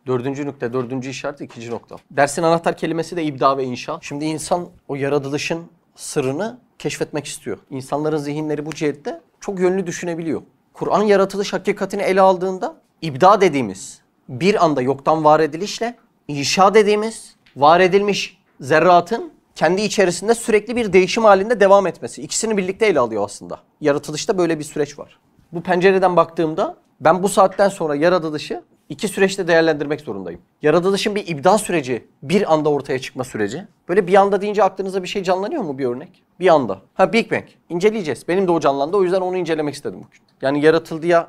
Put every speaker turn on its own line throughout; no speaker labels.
Dördüncü nokta, dördüncü işaret, ikinci nokta. Dersin anahtar kelimesi de ibda ve inşa. Şimdi insan o yaratılışın sırrını keşfetmek istiyor. İnsanların zihinleri bu cihette çok yönlü düşünebiliyor. Kur'an yaratılış hakikatini ele aldığında ibda dediğimiz bir anda yoktan var edilişle inşa dediğimiz var edilmiş zerratın kendi içerisinde sürekli bir değişim halinde devam etmesi. İkisini birlikte ele alıyor aslında. Yaratılışta böyle bir süreç var. Bu pencereden baktığımda ben bu saatten sonra yaratılışı iki süreçte değerlendirmek zorundayım. Yaratılışın bir ibda süreci, bir anda ortaya çıkma süreci. Böyle bir anda deyince aklınıza bir şey canlanıyor mu bir örnek? Bir anda. Big Bang. İnceleyeceğiz. Benim de o canlandı. O yüzden onu incelemek istedim bugün. Yani yaratıldıya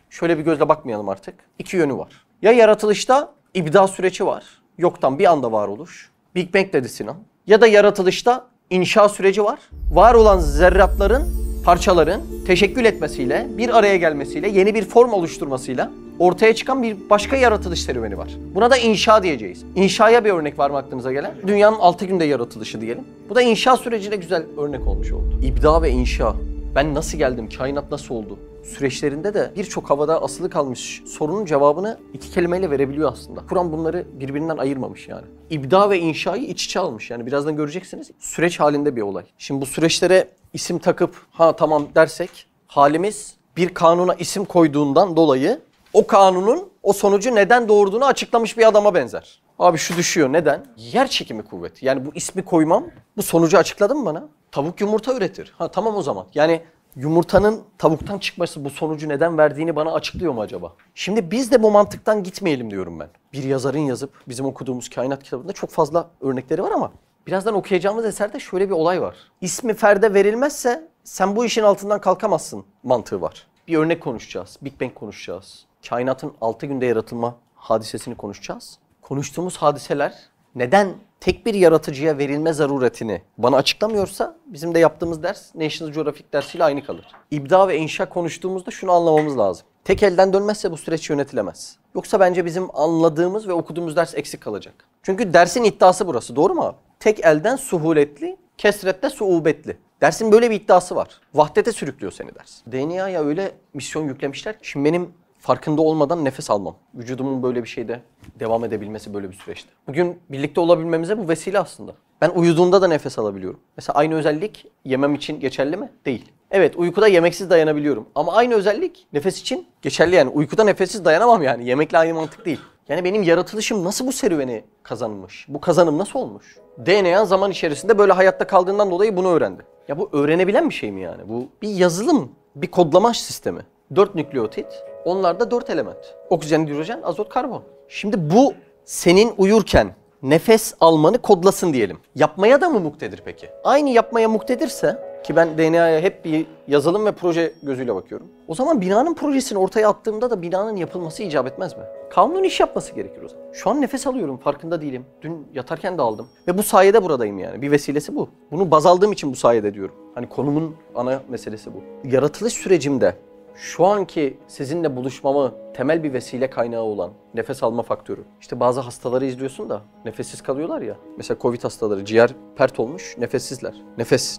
şöyle bir gözle bakmayalım artık. İki yönü var. Ya yaratılışta ibda süreci var. Yoktan bir anda varoluş. Big Bang dedi Sinan. Ya da yaratılışta inşa süreci var. Var olan zerratların, parçaların teşekkül etmesiyle, bir araya gelmesiyle, yeni bir form oluşturmasıyla ortaya çıkan bir başka yaratılış serüveni var. Buna da inşa diyeceğiz. İnşaya bir örnek var mı aklınıza gelen? Dünyanın 6 günde yaratılışı diyelim. Bu da inşa sürecine güzel örnek olmuş oldu. İbda ve inşa. Ben nasıl geldim? Kainat nasıl oldu? Süreçlerinde de birçok havada asılı kalmış sorunun cevabını iki kelimeyle verebiliyor aslında. Kur'an bunları birbirinden ayırmamış yani. İbda ve inşayı iç içe almış. Yani birazdan göreceksiniz. Süreç halinde bir olay. Şimdi bu süreçlere isim takıp tamam dersek halimiz bir kanuna isim koyduğundan dolayı o kanunun o sonucu neden doğurduğunu açıklamış bir adama benzer. Abi şu düşüyor. Neden? Yer çekimi kuvveti. Yani bu ismi koymam bu sonucu açıkladı mı bana? Tavuk yumurta üretir. Tamam o zaman. Yani yumurtanın tavuktan çıkması bu sonucu neden verdiğini bana açıklıyor mu acaba? Şimdi biz de bu mantıktan gitmeyelim diyorum ben. Bir yazarın yazıp bizim okuduğumuz kainat kitabında çok fazla örnekleri var ama birazdan okuyacağımız eserde şöyle bir olay var. İsmi ferde verilmezse sen bu işin altından kalkamazsın mantığı var. Bir örnek konuşacağız. Big Bang konuşacağız. Kainatın 6 günde yaratılma hadisesini konuşacağız. Konuştuğumuz hadiseler neden tek bir yaratıcıya verilme zaruretini bana açıklamıyorsa bizim de yaptığımız ders National Geographic dersiyle aynı kalır. İbda ve inşa konuştuğumuzda şunu anlamamız lazım. Tek elden dönmezse bu süreç yönetilemez. Yoksa bence bizim anladığımız ve okuduğumuz ders eksik kalacak. Çünkü dersin iddiası burası, doğru mu abi? Tek elden suhuletli, kesrette suubetli. Dersin böyle bir iddiası var. Vahdete sürüklüyor seni ders. DNA'ya öyle misyon yüklemişler ki şimdi benim farkında olmadan nefes almam. Vücudumun böyle bir şeyde devam edebilmesi böyle bir süreçte. Bugün birlikte olabilmemize bu vesile aslında. Ben uyuduğumda da nefes alabiliyorum. Mesela aynı özellik yemem için geçerli mi? Değil. Evet, uykuda yemeksiz dayanabiliyorum. Ama aynı özellik nefes için geçerli yani. Uykuda nefessiz dayanamam yani. Yemekle aynı mantık değil. Yani benim yaratılışım nasıl bu serüveni kazanmış? Bu kazanım nasıl olmuş? DNA zaman içerisinde böyle hayatta kaldığından dolayı bunu öğrendi. Ya bu öğrenebilen bir şey mi yani? Bu bir yazılım, bir kodlama sistemi. 4 nükleotit, onlarda 4 element. Oksijen, hidrojen, azot, karbon. Şimdi bu senin uyurken nefes almanı kodlasın diyelim. Yapmaya da mı muktedir peki? Aynı yapmaya muktedirse ki ben DNA'ya hep bir yazılım ve proje gözüyle bakıyorum. O zaman binanın projesini ortaya attığımda da binanın yapılması icap etmez mi? Kanunun iş yapması gerekir o zaman. Şu an nefes alıyorum, farkında değilim. Dün yatarken de aldım. Ve bu sayede buradayım yani. Bir vesilesi bu. Bunu baz aldığım için bu sayede diyorum. Hani konumun ana meselesi bu. Yaratılış sürecimde şu anki sizinle buluşmamı temel bir vesile kaynağı olan nefes alma faktörü. İşte bazı hastaları izliyorsun da nefessiz kalıyorlar ya. Mesela Covid hastaları ciğer pert olmuş, nefessizler.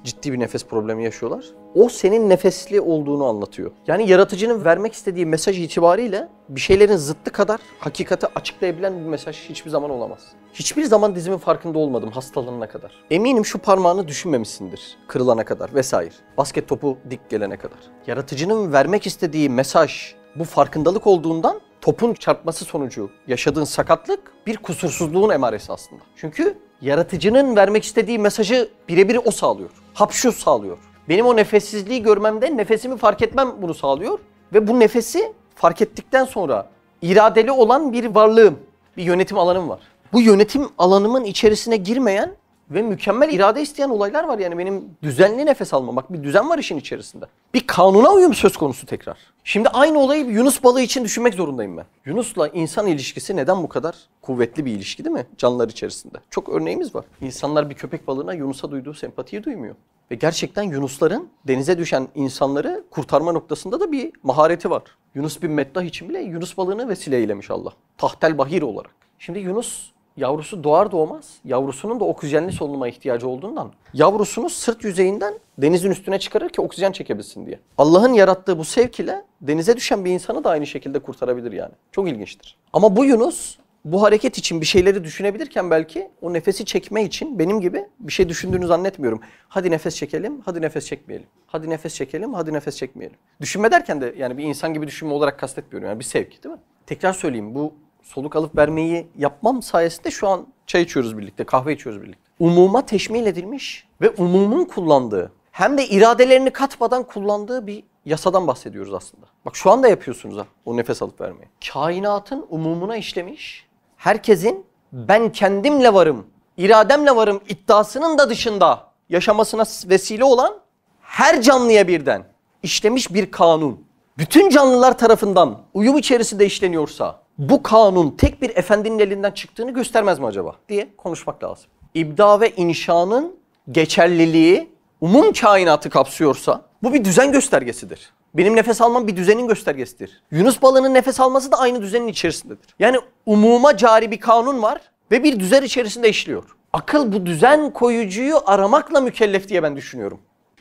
Ciddi bir nefes problemi yaşıyorlar. O senin nefesli olduğunu anlatıyor. Yani yaratıcının vermek istediği mesaj itibariyle bir şeylerin zıttı kadar hakikati açıklayabilen bir mesaj hiçbir zaman olamaz. Hiçbir zaman dizimin farkında olmadım hastalığına kadar. Eminim şu parmağını düşünmemişsindir kırılana kadar vesaire. Basket topu dik gelene kadar. Yaratıcının vermek istediği mesaj bu farkındalık olduğundan topun çarpması sonucu yaşadığın sakatlık bir kusursuzluğun emaresi aslında. Çünkü yaratıcının vermek istediği mesajı birebir o sağlıyor. Hapşu sağlıyor. Benim o nefessizliği görmemde nefesimi fark etmem bunu sağlıyor. Ve bu nefesi fark ettikten sonra iradeli olan bir varlığım, bir yönetim alanım var. Bu yönetim alanımın içerisine girmeyen ve mükemmel irade isteyen olaylar var. Yani benim düzenli nefes almam. Bak bir düzen var işin içerisinde. Bir kanuna uyum söz konusu tekrar. Şimdi aynı olayı Yunus balığı için düşünmek zorundayım ben. Yunus'la insan ilişkisi neden bu kadar kuvvetli bir ilişki değil mi? Canlılar içerisinde. Çok örneğimiz var. İnsanlar bir köpek balığına Yunus'a duyduğu sempatiyi duymuyor. Ve gerçekten Yunusların denize düşen insanları kurtarma noktasında da bir mahareti var. Yunus bin Meddah için bile Yunus balığını vesile eylemiş Allah. Tahtel bahir olarak. Şimdi Yunus yavrusu doğar doğmaz yavrusunun da oksijenli solunuma ihtiyacı olduğundan yavrusunu sırt yüzeyinden denizin üstüne çıkarır ki oksijen çekebilsin diye. Allah'ın yarattığı bu sevk ile denize düşen bir insanı da aynı şekilde kurtarabilir yani. Çok ilginçtir. Ama bu Yunus bu hareket için bir şeyleri düşünebilirken belki o nefesi çekme için benim gibi bir şey düşündüğünü zannetmiyorum. Hadi nefes çekelim, hadi nefes çekmeyelim. Hadi nefes çekelim, hadi nefes çekmeyelim. Düşünme derken de yani bir insan gibi düşünme olarak kastetmiyorum. Yani bir sevk, değil mi? Tekrar söyleyeyim, bu soluk alıp vermeyi yapmam sayesinde şu an çay içiyoruz birlikte, kahve içiyoruz birlikte. Umuma teşmil edilmiş ve umumun kullandığı, hem de iradelerini katmadan kullandığı bir yasadan bahsediyoruz aslında. Bak şu anda yapıyorsunuz ha, o nefes alıp vermeyi. Kainatın umumuna işlemiş, herkesin ben kendimle varım, irademle varım iddiasının da dışında yaşamasına vesile olan her canlıya birden işlemiş bir kanun. Bütün canlılar tarafından uyum içerisinde işleniyorsa bu kanun tek bir efendinin elinden çıktığını göstermez mi acaba diye konuşmak lazım. İbda ve inşanın geçerliliği umum kainatı kapsıyorsa bu bir düzen göstergesidir. Benim nefes almam bir düzenin göstergesidir. Yunus balığının nefes alması da aynı düzenin içerisindedir. Yani umuma cari bir kanun var ve bir düzen içerisinde işliyor. Akıl bu düzen koyucuyu aramakla mükellef diye ben düşünüyorum.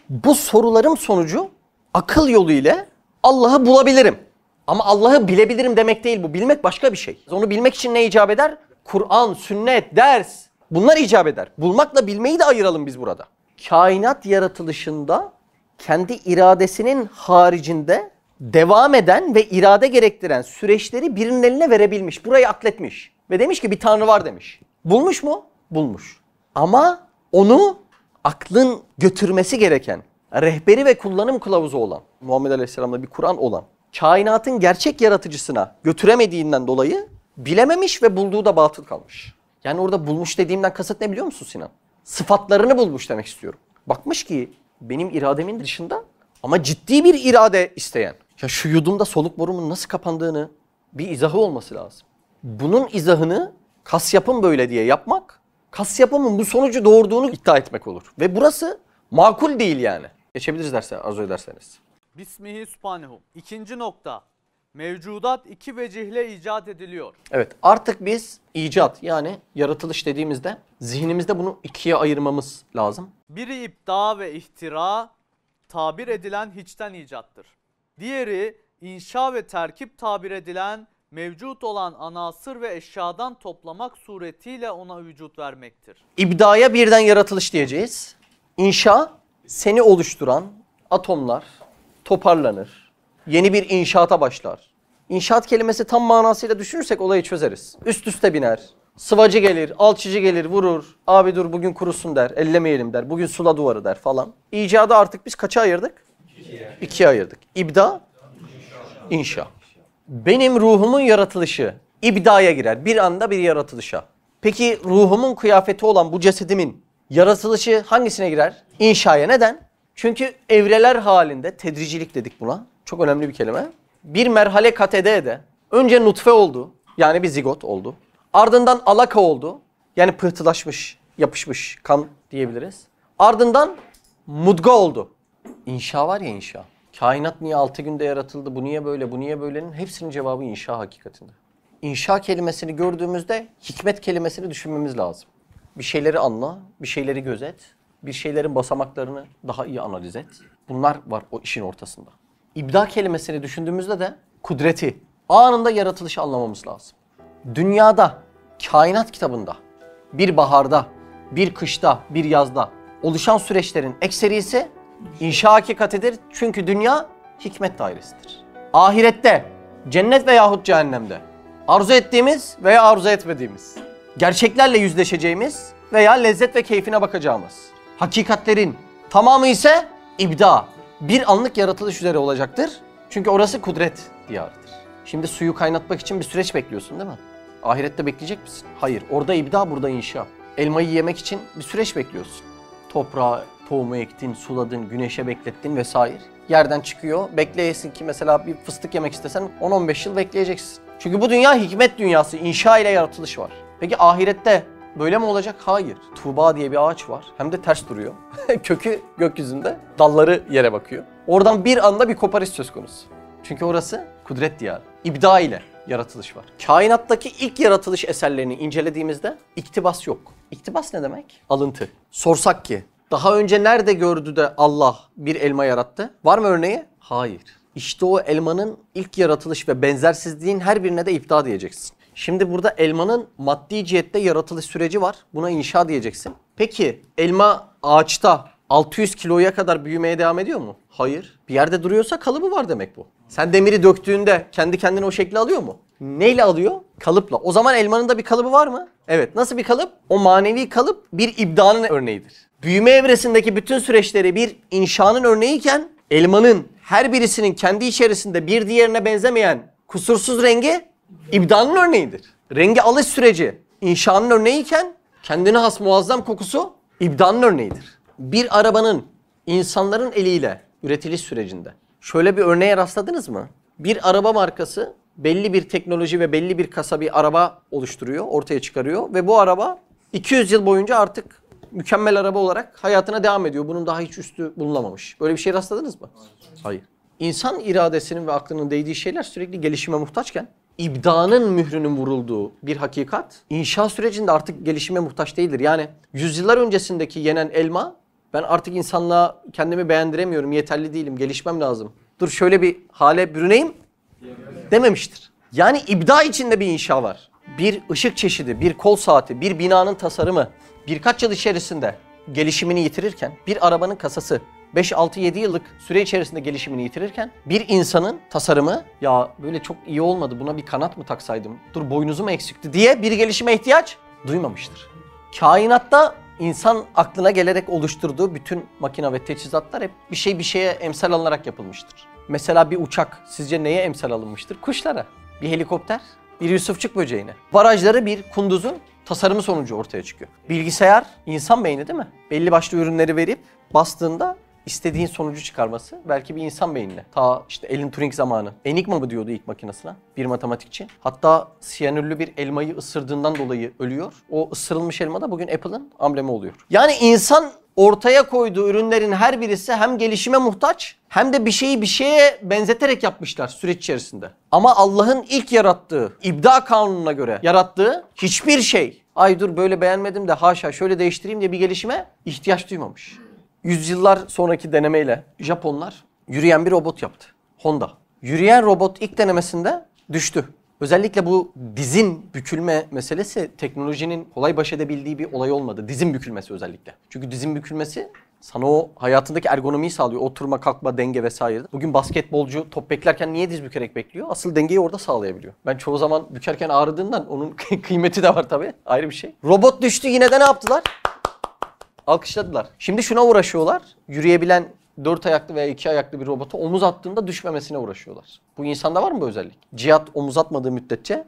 Bu sorularım sonucu akıl yolu ile Allah'ı bulabilirim. Ama Allah'ı bilebilirim demek değil bu. Bilmek başka bir şey. Onu bilmek için ne icap eder? Kur'an, sünnet, ders. Bunlar icap eder. Bulmakla bilmeyi de ayıralım biz burada. Kainat yaratılışında kendi iradesinin haricinde devam eden ve irade gerektiren süreçleri birinin eline verebilmiş. Burayı akletmiş. Ve demiş ki bir tanrı var demiş. Bulmuş mu? Bulmuş. Ama onu aklın götürmesi gereken, rehberi ve kullanım kılavuzu olan, Muhammed Aleyhisselam'da bir Kur'an olan, kainatın gerçek yaratıcısına götüremediğinden dolayı bilememiş ve bulduğu da batıl kalmış. Yani orada bulmuş dediğimden kasıt ne biliyor musun Sinan? Sıfatlarını bulmuş demek istiyorum. Bakmış ki benim irademin dışında ama ciddi bir irade isteyen. Ya şu yudumda soluk borumun nasıl kapandığını bir izahı olması lazım. Bunun izahını kas yapım böyle diye yapmak, kas yapımın bu sonucu doğurduğunu iddia etmek olur. Ve burası makul değil yani. Geçebiliriz derse arzu ederseniz.
Bismihi Sübhanehu. İkinci nokta. Mevcudat iki vecihle icat ediliyor.
Evet, artık biz icat yani yaratılış dediğimizde zihnimizde bunu ikiye ayırmamız lazım.
Biri ipta ve ihtira, tabir edilen hiçten icattır. Diğeri inşa ve terkip tabir edilen mevcut olan anasır ve eşyadan toplamak suretiyle ona vücut vermektir.
İbdaya birden yaratılış diyeceğiz. İnşa seni oluşturan atomlar toparlanır. Yeni bir inşaata başlar. İnşaat kelimesi tam manasıyla düşünürsek olayı çözeriz. Üst üste biner. Sıvacı gelir, alçıcı gelir, vurur. Abi dur bugün kurusun der, ellemeyelim der. Bugün sula duvarı der falan. İcadı artık biz kaça ayırdık? İkiye ayırdık. İbda, inşa. Benim ruhumun yaratılışı ibdaya girer. Bir anda bir yaratılışa. Peki ruhumun kıyafeti olan bu cesedimin yaratılışı hangisine girer? İnşaya. Neden? Çünkü evreler halinde, tedricilik dedik buna. Çok önemli bir kelime. Bir merhale kat ede ede. Önce nutfe oldu. Yani bir zigot oldu. Ardından alaka oldu. Yani pıhtılaşmış, yapışmış kan diyebiliriz. Ardından mudga oldu. İnşa var ya inşa. Kainat niye 6 günde yaratıldı, bu niye böyle, bu niye böylenin hepsinin cevabı inşa hakikatinde. İnşa kelimesini gördüğümüzde hikmet kelimesini düşünmemiz lazım. Bir şeyleri anla, bir şeyleri gözet, bir şeylerin basamaklarını daha iyi analiz et. Bunlar var o işin ortasında. İbda kelimesini düşündüğümüzde de kudreti, anında yaratılışı anlamamız lazım. Dünyada, kainat kitabında, bir baharda, bir kışta, bir yazda oluşan süreçlerin ekserisi inşa hakikatidir. Çünkü dünya hikmet dairesidir. Ahirette, cennet veyahut cehennemde arzu ettiğimiz veya arzu etmediğimiz, gerçeklerle yüzleşeceğimiz veya lezzet ve keyfine bakacağımız hakikatlerin tamamı ise ibda, bir anlık yaratılış üzere olacaktır. Çünkü orası kudret diyarıdır. Şimdi suyu kaynatmak için bir süreç bekliyorsun değil mi? Ahirette bekleyecek misin? Hayır. Orada ibda, burada inşa. Elmayı yemek için bir süreç bekliyorsun. Toprağa, tohumu ektin, suladın, güneşe beklettin vesaire. Yerden çıkıyor. Bekleyesin ki mesela bir fıstık yemek istesen 10-15 yıl bekleyeceksin. Çünkü bu dünya hikmet dünyası. İnşa ile yaratılış var. Peki ahirette böyle mi olacak? Hayır. Tuğba diye bir ağaç var. Hem de ters duruyor. Kökü gökyüzünde, dalları yere bakıyor. Oradan bir anda bir koparış söz konusu. Çünkü orası kudret diyarı. İbda ile yaratılış var. Kainattaki ilk yaratılış eserlerini incelediğimizde iktibas yok. İktibas ne demek? Alıntı. Sorsak ki daha önce nerede gördü de Allah bir elma yarattı? Var mı örneği? Hayır. İşte o elmanın ilk yaratılış ve benzersizliğin her birine de ibda diyeceksin. Şimdi burada elmanın maddi cihette yaratılış süreci var. Buna inşa diyeceksin. Peki elma ağaçta 600 kiloya kadar büyümeye devam ediyor mu? Hayır. Bir yerde duruyorsa kalıbı var demek bu. Sen demiri döktüğünde kendi kendine o şekli alıyor mu? Neyle alıyor? Kalıpla. O zaman elmanın da bir kalıbı var mı? Evet. Nasıl bir kalıp? O manevi kalıp bir ibdanın örneğidir. Büyüme evresindeki bütün süreçleri bir inşanın örneğiyken elmanın her birisinin kendi içerisinde bir diğerine benzemeyen kusursuz rengi ibdanın örneğidir. Rengi alış süreci inşanın örneğiyken kendine has muazzam kokusu ibdanın örneğidir. Bir arabanın insanların eliyle üretiliş sürecinde şöyle bir örneğe rastladınız mı? Bir araba markası belli bir teknoloji ve belli bir kasa bir araba oluşturuyor, ortaya çıkarıyor ve bu araba 200 yıl boyunca artık mükemmel araba olarak hayatına devam ediyor. Bunun daha hiç üstü bulunamamış. Böyle bir şey rastladınız mı? Hayır. İnsan iradesinin ve aklının değdiği şeyler sürekli gelişime muhtaçken ibdanın mührünün vurulduğu bir hakikat inşa sürecinde artık gelişime muhtaç değildir. Yani yüzyıllar öncesindeki yenen elma ben artık insanlığa kendimi beğendiremiyorum, yeterli değilim, gelişmem lazım. Dur şöyle bir hale bürüneyim dememiştir. Yani ibda içinde bir inşa var. Bir ışık çeşidi, bir kol saati, bir binanın tasarımı birkaç yıl içerisinde gelişimini yitirirken, bir arabanın kasası 5-6-7 yıllık süre içerisinde gelişimini yitirirken bir insanın tasarımı ya böyle çok iyi olmadı buna bir kanat mı taksaydım, dur boynuzu mu eksikti diye bir gelişime ihtiyaç duymamıştır. Kainatta insan aklına gelerek oluşturduğu bütün makine ve teçhizatlar hep bir şeye emsal alınarak yapılmıştır. Mesela bir uçak sizce neye emsal alınmıştır? Kuşlara. Bir helikopter, bir yusufçuk böceğine. Barajları bir kunduzun tasarımı sonucu ortaya çıkıyor. Bilgisayar, insan beyni değil mi? Belli başlı ürünleri verip bastığında istediğin sonucu çıkarması belki bir insan beynine. Ta işte Alan Turing zamanı. Enigma mı diyordu ilk makinesine bir matematikçi. Hatta siyanürlü bir elmayı ısırdığından dolayı ölüyor. O ısırılmış elma da bugün Apple'ın amblemi oluyor. Yani insan ortaya koyduğu ürünlerin her birisi hem gelişime muhtaç hem de bir şeyi bir şeye benzeterek yapmışlar süreç içerisinde. Ama Allah'ın ilk yarattığı, ibda kanununa göre yarattığı hiçbir şey, ay dur böyle beğenmedim de haşa şöyle değiştireyim diye bir gelişime ihtiyaç duymamış. Yüzyıllar sonraki denemeyle Japonlar yürüyen bir robot yaptı. Honda. Yürüyen robot ilk denemesinde düştü. Özellikle bu dizin bükülme meselesi teknolojinin kolay baş edebildiği bir olay olmadı. Dizin bükülmesi özellikle. Çünkü dizin bükülmesi sana o hayatındaki ergonomiyi sağlıyor. Oturma, kalkma, denge vesaire. Bugün basketbolcu top beklerken niye diz bükerek bekliyor? Asıl dengeyi orada sağlayabiliyor. Ben çoğu zaman bükerken ağrıdığından onun kıymeti de var tabii. Ayrı bir şey. Robot düştü, yine de ne yaptılar? Alkışladılar. Şimdi şuna uğraşıyorlar. Yürüyebilen 4 ayaklı veya 2 ayaklı bir robota omuz attığında düşmemesine uğraşıyorlar. Bu insanda var mı bu özellik? Cihat omuz atmadığı müddetçe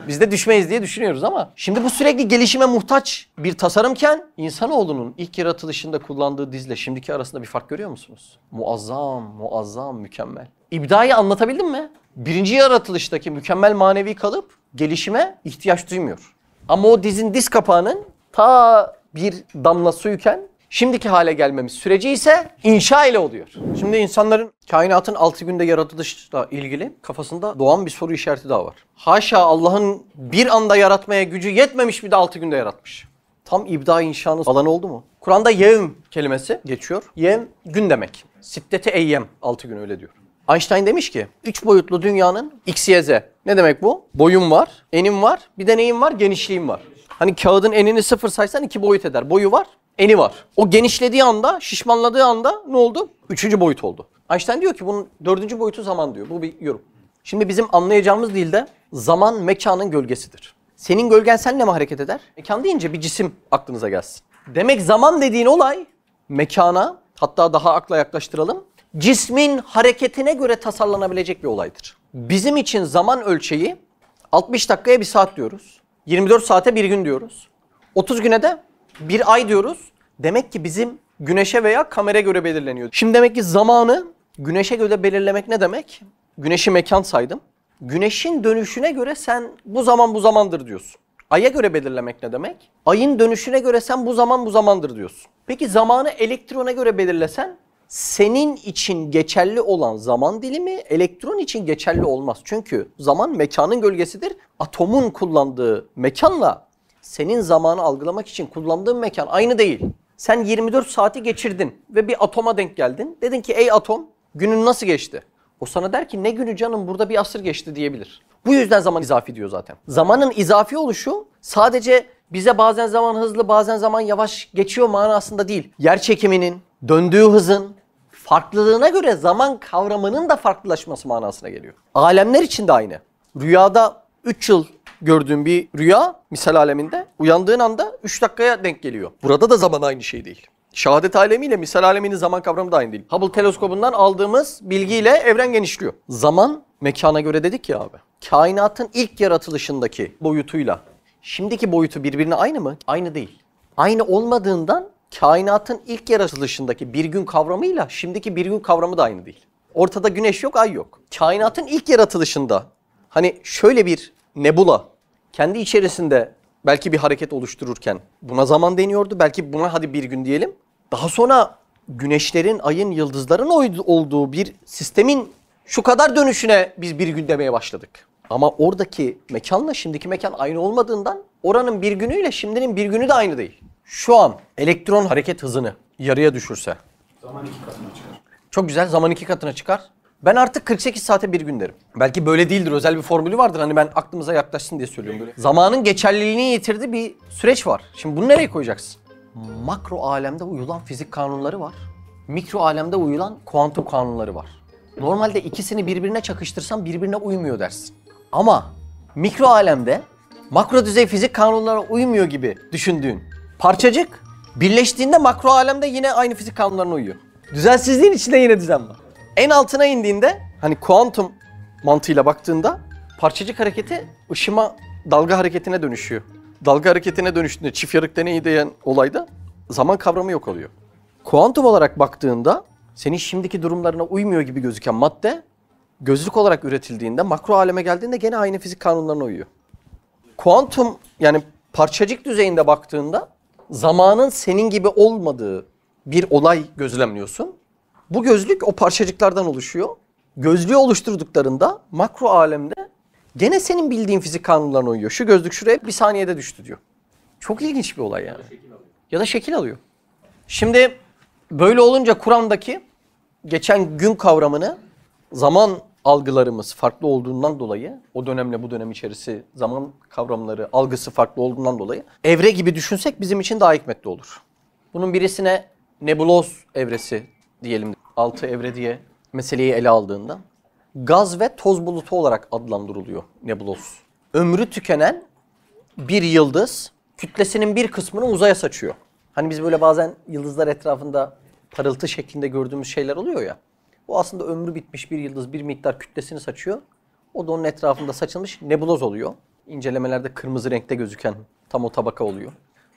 biz de düşmeyiz diye düşünüyoruz ama şimdi bu sürekli gelişime muhtaç bir tasarımken insanoğlunun ilk yaratılışında kullandığı dizle şimdiki arasında bir fark görüyor musunuz? Muazzam, mükemmel. İbdayı anlatabildim mi? Birinci yaratılıştaki mükemmel manevi kalıp gelişime ihtiyaç duymuyor. Ama o dizin diz kapağının ta bir damla suyken şimdiki hale gelmemiz süreci ise inşa ile oluyor. Şimdi insanların kainatın 6 günde yaratılışla ilgili kafasında doğan bir soru işareti daha var. Haşa Allah'ın bir anda yaratmaya gücü yetmemiş bir de 6 günde yaratmış. Tam ibda inşanın alanı oldu mu? Kur'an'da yevm kelimesi geçiyor. Yevm gün demek. Siddete eyyem 6 gün öyle diyor. Einstein demiş ki 3 boyutlu dünyanın x, y, z. Ne demek bu? Boyum var, enim var, bir de neyim var? Genişliğim var. Hani kağıdın enini 0 saysan 2 boyut eder. Boyu var, eni var. O genişlediği anda, şişmanladığı anda ne oldu? 3. boyut oldu. Einstein diyor ki bunun 4. boyutu zaman diyor. Bu bir yorum. Şimdi bizim anlayacağımız dilde zaman mekanın gölgesidir. Senin gölgen seninle mi hareket eder? Mekan deyince bir cisim aklınıza gelsin. Demek zaman dediğin olay mekana, hatta daha akla yaklaştıralım, cismin hareketine göre tasarlanabilecek bir olaydır. Bizim için zaman ölçeği 60 dakikaya bir saat diyoruz. 24 saate bir gün diyoruz. 30 güne de bir ay diyoruz. Demek ki bizim güneşe veya kamera göre belirleniyor. Şimdi demek ki zamanı güneşe göre belirlemek ne demek? Güneşi mekan saydım. Güneşin dönüşüne göre sen bu zaman bu zamandır diyorsun. Ay'a göre belirlemek ne demek? Ayın dönüşüne göre sen bu zaman bu zamandır diyorsun. Peki zamanı elektrona göre belirlesen senin için geçerli olan zaman dilimi elektron için geçerli olmaz. Çünkü zaman mekanın gölgesidir. Atomun kullandığı mekanla senin zamanı algılamak için kullandığın mekan aynı değil. Sen 24 saati geçirdin ve bir atoma denk geldin. Dedin ki ey atom günün nasıl geçti? O sana der ki ne günü canım burada bir asır geçti diyebilir. Bu yüzden zaman izafi diyor zaten. Zamanın izafi oluşu sadece bize bazen zaman hızlı bazen zaman yavaş geçiyor manasında değil. Yer çekiminin, döndüğü hızın farklılığına göre zaman kavramının da farklılaşması manasına geliyor. Alemler için de aynı. Rüyada 3 yıl gördüğün bir rüya misal aleminde uyandığın anda 3 dakikaya denk geliyor. Burada da zaman aynı şey değil. Şehadet alemiyle misal aleminin zaman kavramı da aynı değil. Hubble teleskobundan aldığımız bilgiyle evren genişliyor. Zaman mekana göre dedik ya abi. Kainatın ilk yaratılışındaki boyutuyla şimdiki boyutu birbirine aynı mı? Aynı değil. Aynı olmadığından kainatın ilk yaratılışındaki bir gün kavramıyla şimdiki bir gün kavramı da aynı değil. Ortada güneş yok, ay yok. Kainatın ilk yaratılışında hani şöyle bir nebula kendi içerisinde belki bir hareket oluştururken buna zaman deniyordu. Belki buna hadi bir gün diyelim. Daha sonra güneşlerin, ayın, yıldızların olduğu bir sistemin şu kadar dönüşüne biz bir gün demeye başladık. Ama oradaki mekanla şimdiki mekan aynı olmadığından oranın bir günüyle şimdinin bir günü de aynı değil. Şu an elektron hareket hızını yarıya düşürse.
Zaman 2 katına çıkar.
Çok güzel, zaman 2 katına çıkar. Ben artık 48 saate bir gün derim. Belki böyle değildir, özel bir formülü vardır. Hani ben aklımıza yaklaşsın diye söylüyorum böyle. Zamanın geçerliliğini yitirdiği bir süreç var. Şimdi bunu nereye koyacaksın? Makro alemde uyulan fizik kanunları var. Mikro alemde uyulan kuantum kanunları var. Normalde ikisini birbirine çakıştırsan birbirine uymuyor dersin. Ama mikro alemde makro düzey fizik kanunlarına uymuyor gibi düşündüğün parçacık birleştiğinde makro alemde yine aynı fizik kanunlarına uyuyor. Düzensizliğin içinde yine düzen var. En altına indiğinde hani kuantum mantığıyla baktığında parçacık hareketi ışıma dalga hareketine dönüşüyor. Dalga hareketine dönüştüğünde çift yarık deneyi diyen olayda zaman kavramı yok oluyor. Kuantum olarak baktığında senin şimdiki durumlarına uymuyor gibi gözüken madde gözlük olarak üretildiğinde makro aleme geldiğinde gene aynı fizik kanunlarına uyuyor. Kuantum yani parçacık düzeyinde baktığında zamanın senin gibi olmadığı bir olay gözlemliyorsun. Bu gözlük o parçacıklardan oluşuyor. Gözlüğü oluşturduklarında makro alemde gene senin bildiğin fizik kanunlarına uyuyor. Şu gözlük şuraya bir saniyede düştü diyor. Çok ilginç bir olay yani. Ya da şekil alıyor. Şimdi böyle olunca Kur'an'daki geçen gün kavramını zaman algılarımız farklı olduğundan dolayı o dönemle bu dönem içerisi zaman kavramları algısı farklı olduğundan dolayı evre gibi düşünsek bizim için daha hikmetli olur. Bunun birisine nebuloz evresi diyelim 6 evre diye meseleyi ele aldığında gaz ve toz bulutu olarak adlandırılıyor nebuloz. Ömrü tükenen bir yıldız kütlesinin bir kısmını uzaya saçıyor. Hani biz böyle bazen yıldızlar etrafında parıltı şeklinde gördüğümüz şeyler oluyor ya. O aslında ömrü bitmiş bir yıldız bir miktar kütlesini saçıyor. O da onun etrafında saçılmış nebuloz oluyor. İncelemelerde kırmızı renkte gözüken tam o tabaka oluyor.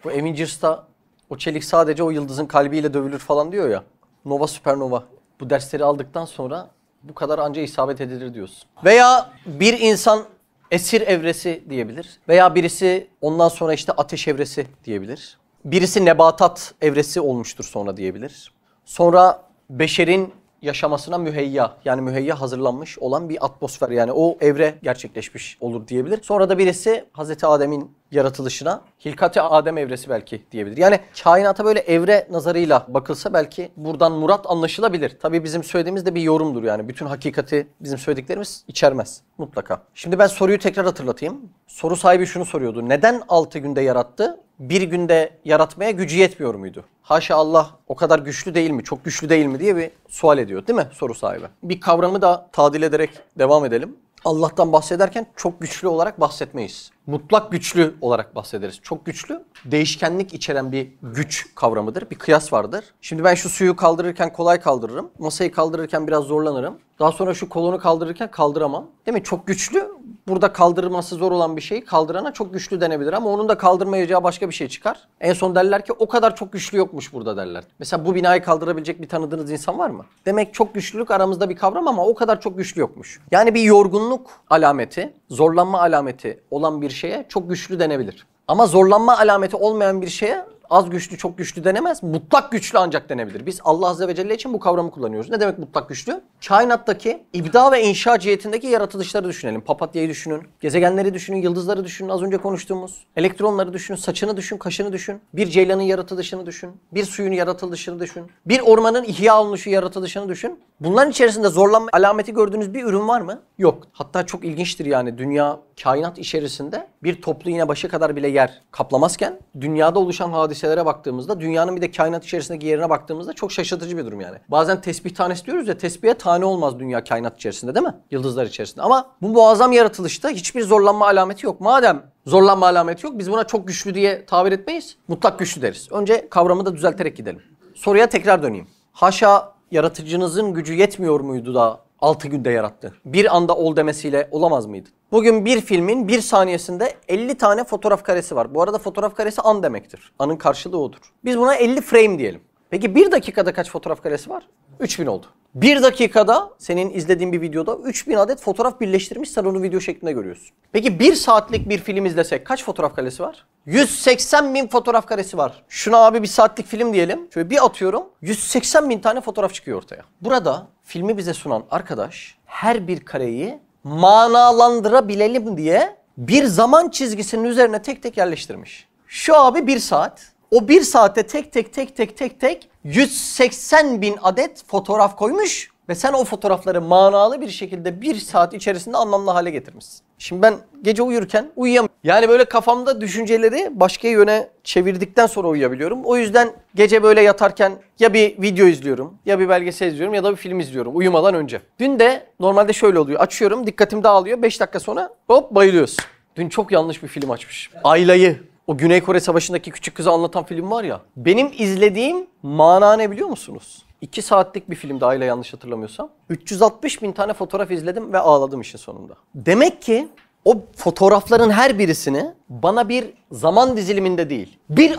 Bu Avengers'ta o çelik sadece o yıldızın kalbiyle dövülür falan diyor ya. Nova süpernova. Bu dersleri aldıktan sonra bu kadar anca isabet edilir diyorsun. Veya bir insan esir evresi diyebilir. Veya birisi ondan sonra işte ateş evresi diyebilir. Birisi nebatat evresi olmuştur sonra diyebilir. Sonra beşerin yaşamasına müheyya yani müheyya hazırlanmış olan bir atmosfer yani o evre gerçekleşmiş olur diyebilir. Sonra da birisi Hazreti Adem'in yaratılışına hilkati Adem evresi belki diyebilir. Yani kainata böyle evre nazarıyla bakılsa belki buradan murat anlaşılabilir. Tabii bizim söylediğimiz de bir yorumdur yani. Bütün hakikati bizim söylediklerimiz içermez mutlaka. Şimdi ben soruyu tekrar hatırlatayım. Soru sahibi şunu soruyordu. Neden 6 günde yarattı? Bir günde yaratmaya gücü yetmiyor muydu? Haşa Allah o kadar güçlü değil mi? Çok güçlü değil mi diye bir sual ediyor değil mi soru sahibi? Bir kavramı da tadil ederek devam edelim. Allah'tan bahsederken çok güçlü olarak bahsetmeyiz. Mutlak güçlü olarak bahsederiz. Çok güçlü, değişkenlik içeren bir güç kavramıdır. Bir kıyas vardır. Şimdi ben şu suyu kaldırırken kolay kaldırırım. Masayı kaldırırken biraz zorlanırım. Daha sonra şu kolonu kaldırırken kaldıramam. Değil mi? Çok güçlü. Burada kaldırılması zor olan bir şeyi kaldırana çok güçlü denebilir ama onun da kaldırmayacağı başka bir şey çıkar. En son derler ki o kadar çok güçlü yokmuş burada derler. Mesela bu binayı kaldırabilecek bir tanıdığınız insan var mı? Demek çok güçlülük aramızda bir kavram ama o kadar çok güçlü yokmuş. Yani bir yorgunluk alameti, zorlanma alameti olan bir şeye çok güçlü denebilir. Ama zorlanma alameti olmayan bir şeye az güçlü, çok güçlü denemez. Mutlak güçlü ancak denebilir. Biz Allah Azze ve Celle için bu kavramı kullanıyoruz. Ne demek mutlak güçlü? Kainattaki ibda ve inşa cihetindeki yaratılışları düşünelim. Papatyayı düşünün, gezegenleri düşünün, yıldızları düşünün, az önce konuştuğumuz. Elektronları düşünün, saçını düşün, kaşını düşün. Bir ceylanın yaratılışını düşün. Bir suyun yaratılışını düşün. Bir ormanın ihya olunuşu yaratılışını düşün. Bunların içerisinde zorlanma alameti gördüğünüz bir ürün var mı? Yok. Hatta çok ilginçtir yani dünya kainat içerisinde bir toplu iğne başı kadar bile yer kaplamazken dünyada oluşan hadiselere baktığımızda dünyanın bir de kainat içerisindeki yerine baktığımızda çok şaşırtıcı bir durum yani. Bazen tesbih tanesi diyoruz ya, tesbihe tane olmaz dünya kainat içerisinde değil mi? Yıldızlar içerisinde. Ama bu muazzam yaratılışta hiçbir zorlanma alameti yok. Madem zorlanma alameti yok, biz buna çok güçlü diye tabir etmeyiz. Mutlak güçlü deriz. Önce kavramı da düzelterek gidelim. Soruya tekrar döneyim. Haşa yaratıcınızın gücü yetmiyor muydu da 6 günde yarattı? Bir anda ol demesiyle olamaz mıydı? Bugün bir filmin bir saniyesinde 50 tane fotoğraf karesi var. Bu arada fotoğraf karesi an demektir. Anın karşılığı odur. Biz buna 50 frame diyelim. Peki bir dakikada kaç fotoğraf karesi var? 3000 oldu. Bir dakikada senin izlediğin bir videoda 3000 adet fotoğraf birleştirmiş, sen onu video şeklinde görüyorsun. Peki bir saatlik bir film izlesek kaç fotoğraf karesi var? 180 bin fotoğraf karesi var. Şuna abi bir saatlik film diyelim. Şöyle bir atıyorum, 180 bin tane fotoğraf çıkıyor ortaya. Burada filmi bize sunan arkadaş her bir kareyi manalandırabilelim diye bir zaman çizgisinin üzerine tek tek yerleştirmiş. Şu abi bir saat. O bir saatte tek 180 bin adet fotoğraf koymuş ve sen o fotoğrafları manalı bir şekilde bir saat içerisinde anlamlı hale getirmişsin. Şimdi ben gece uyurken uyuyamıyorum. Yani böyle kafamda düşünceleri başka yöne çevirdikten sonra uyuyabiliyorum. O yüzden gece böyle yatarken ya bir video izliyorum, ya bir belgesel izliyorum ya da bir film izliyorum uyumadan önce. Dün de normalde şöyle oluyor. Açıyorum, dikkatim dağılıyor. 5 dakika sonra hop bayılıyorsun. Dün çok yanlış bir film açmış. Ayla'yı. O Güney Kore Savaşı'ndaki küçük kızı anlatan film var ya. Benim izlediğim mana ne biliyor musunuz? 2 saatlik bir filmdi Ayla, yanlış hatırlamıyorsam. 360 bin tane fotoğraf izledim ve ağladım işin sonunda. Demek ki o fotoğrafların her birisini bana bir zaman diziliminde değil, bir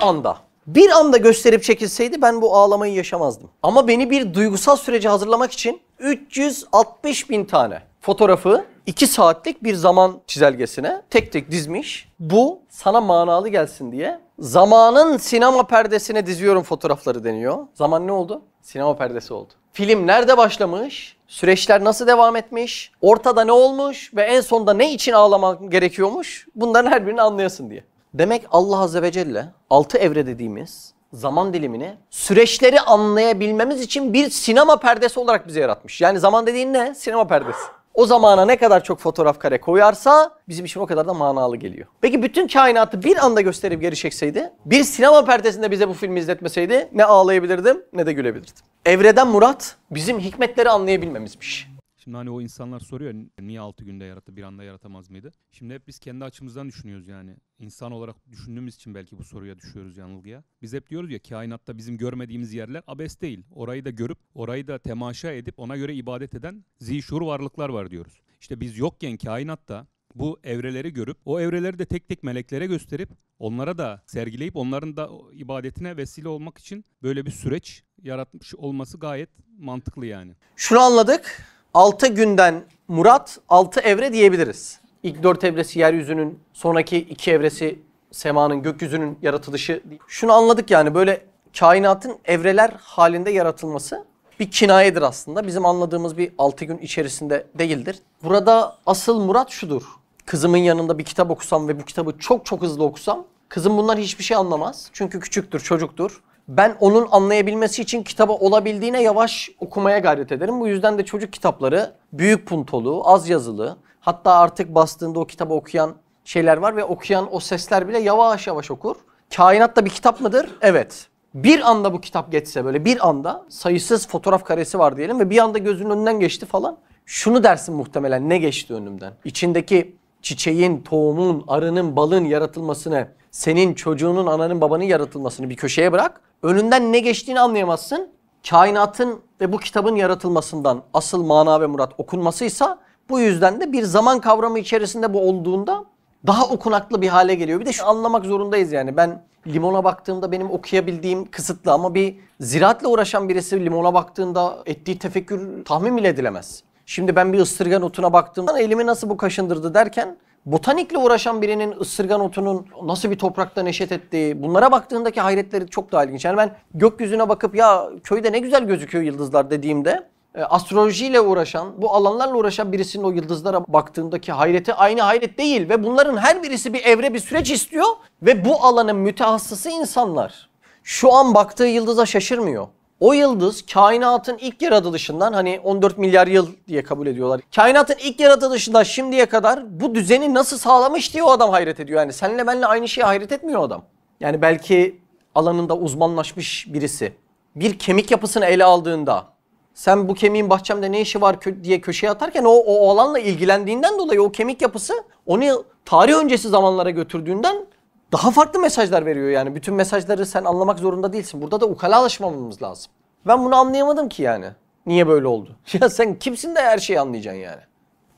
anda gösterip çekilseydi ben bu ağlamayı yaşamazdım. Ama beni bir duygusal sürece hazırlamak için 360 bin tane fotoğrafı 2 saatlik bir zaman çizelgesine tek tek dizmiş. Bu sana manalı gelsin diye zamanın sinema perdesine diziyorum fotoğrafları deniyor. Zaman ne oldu? Sinema perdesi oldu. Film nerede başlamış? Süreçler nasıl devam etmiş? Ortada ne olmuş? Ve en sonunda ne için ağlamak gerekiyormuş? Bunların her birini anlayasın diye. Demek Allah Azze ve Celle 6 evre dediğimiz zaman dilimini süreçleri anlayabilmemiz için bir sinema perdesi olarak bize yaratmış. Yani zaman dediğin ne? Sinema perdesi. O zamana ne kadar çok fotoğraf kare koyarsa bizim için o kadar da manalı geliyor. Peki bütün kainatı bir anda gösterip geri çekseydi, bir sinema perdesinde bize bu filmi izletmeseydi ne ağlayabilirdim ne de gülebilirdim. Evreden murat bizim hikmetleri anlayabilmemizmiş.
Şimdi hani o insanlar soruyor niye 6 günde yarattı, bir anda yaratamaz mıydı? Şimdi hep biz kendi açımızdan düşünüyoruz yani. İnsan olarak düşündüğümüz için belki bu soruya düşüyoruz, yanılgıya. Biz hep diyoruz ya, kainatta bizim görmediğimiz yerler abes değil. Orayı da görüp, orayı da temaşa edip ona göre ibadet eden zişur varlıklar var diyoruz. İşte biz yokken kainatta bu evreleri görüp, o evreleri de tek tek meleklere gösterip, onlara da sergileyip, onların da ibadetine vesile olmak için böyle bir süreç yaratmış olması gayet mantıklı yani.
Şunu anladık. 6 günden murat 6 evre diyebiliriz. İlk 4 evresi yeryüzünün, sonraki 2 evresi semanın, gökyüzünün yaratılışı. Şunu anladık yani, böyle kainatın evreler halinde yaratılması bir kinayedir aslında. Bizim anladığımız bir 6 gün içerisinde değildir. Burada asıl murat şudur. Kızımın yanında bir kitap okusam ve bu kitabı çok hızlı okusam, kızım bunlar hiçbir şey anlamaz. Çünkü küçüktür, çocuktur. Ben onun anlayabilmesi için kitabı olabildiğine yavaş okumaya gayret ederim. Bu yüzden de çocuk kitapları büyük puntolu, az yazılı. Hatta artık bastığında o kitabı okuyan şeyler var ve okuyan o sesler bile yavaş yavaş okur. Kainat da bir kitap mıdır? Evet. Bir anda bu kitap geçse, böyle bir anda sayısız fotoğraf karesi var diyelim ve bir anda gözünün önünden geçti falan. Şunu dersin muhtemelen, ne geçti önümden? İçindeki çiçeğin, tohumun, arının, balın yaratılmasını, senin çocuğunun, ananın, babanın yaratılmasını bir köşeye bırak. Önünden ne geçtiğini anlayamazsın. Kainatın ve bu kitabın yaratılmasından asıl mana ve murat okunmasıysa, bu yüzden de bir zaman kavramı içerisinde bu olduğunda daha okunaklı bir hale geliyor. Bir de şu anlamak zorundayız yani. Ben limona baktığımda benim okuyabildiğim kısıtlı ama bir ziraatle uğraşan birisi limona baktığında ettiği tefekkür tahmin bile edilemez. Şimdi ben bir ısırgan otuna baktığımda elimi nasıl bu kaşındırdı derken Botanikle uğraşan birinin ısırgan otunun nasıl bir toprakta neşet ettiği, bunlara baktığındaki hayretleri çok daha ilginç. Yani ben gökyüzüne bakıp ya köyde ne güzel gözüküyor yıldızlar dediğimde astrolojiyle uğraşan, bu alanlarla uğraşan birisinin o yıldızlara baktığındaki hayreti aynı hayret değil. Ve bunların her birisi bir evre, bir süreç istiyor. Ve bu alanın mütehassısı insanlar. Şu an baktığı yıldıza şaşırmıyor. O yıldız kainatın ilk yaratılışından, hani 14 milyar yıl diye kabul ediyorlar. Kainatın ilk yaratılışından şimdiye kadar bu düzeni nasıl sağlamış diye o adam hayret ediyor. Yani senle benle aynı şeye hayret etmiyor o adam. Yani belki alanında uzmanlaşmış birisi bir kemik yapısını ele aldığında sen bu kemiğin bahçemde ne işi var diye köşeye atarken o alanla ilgilendiğinden dolayı o kemik yapısı onu tarih öncesi zamanlara götürdüğünden daha farklı mesajlar veriyor yani. Bütün mesajları sen anlamak zorunda değilsin. Burada da ukalalaşmamamız lazım. Ben bunu anlayamadım ki yani. Niye böyle oldu? Ya sen kimsin de her şeyi anlayacaksın yani.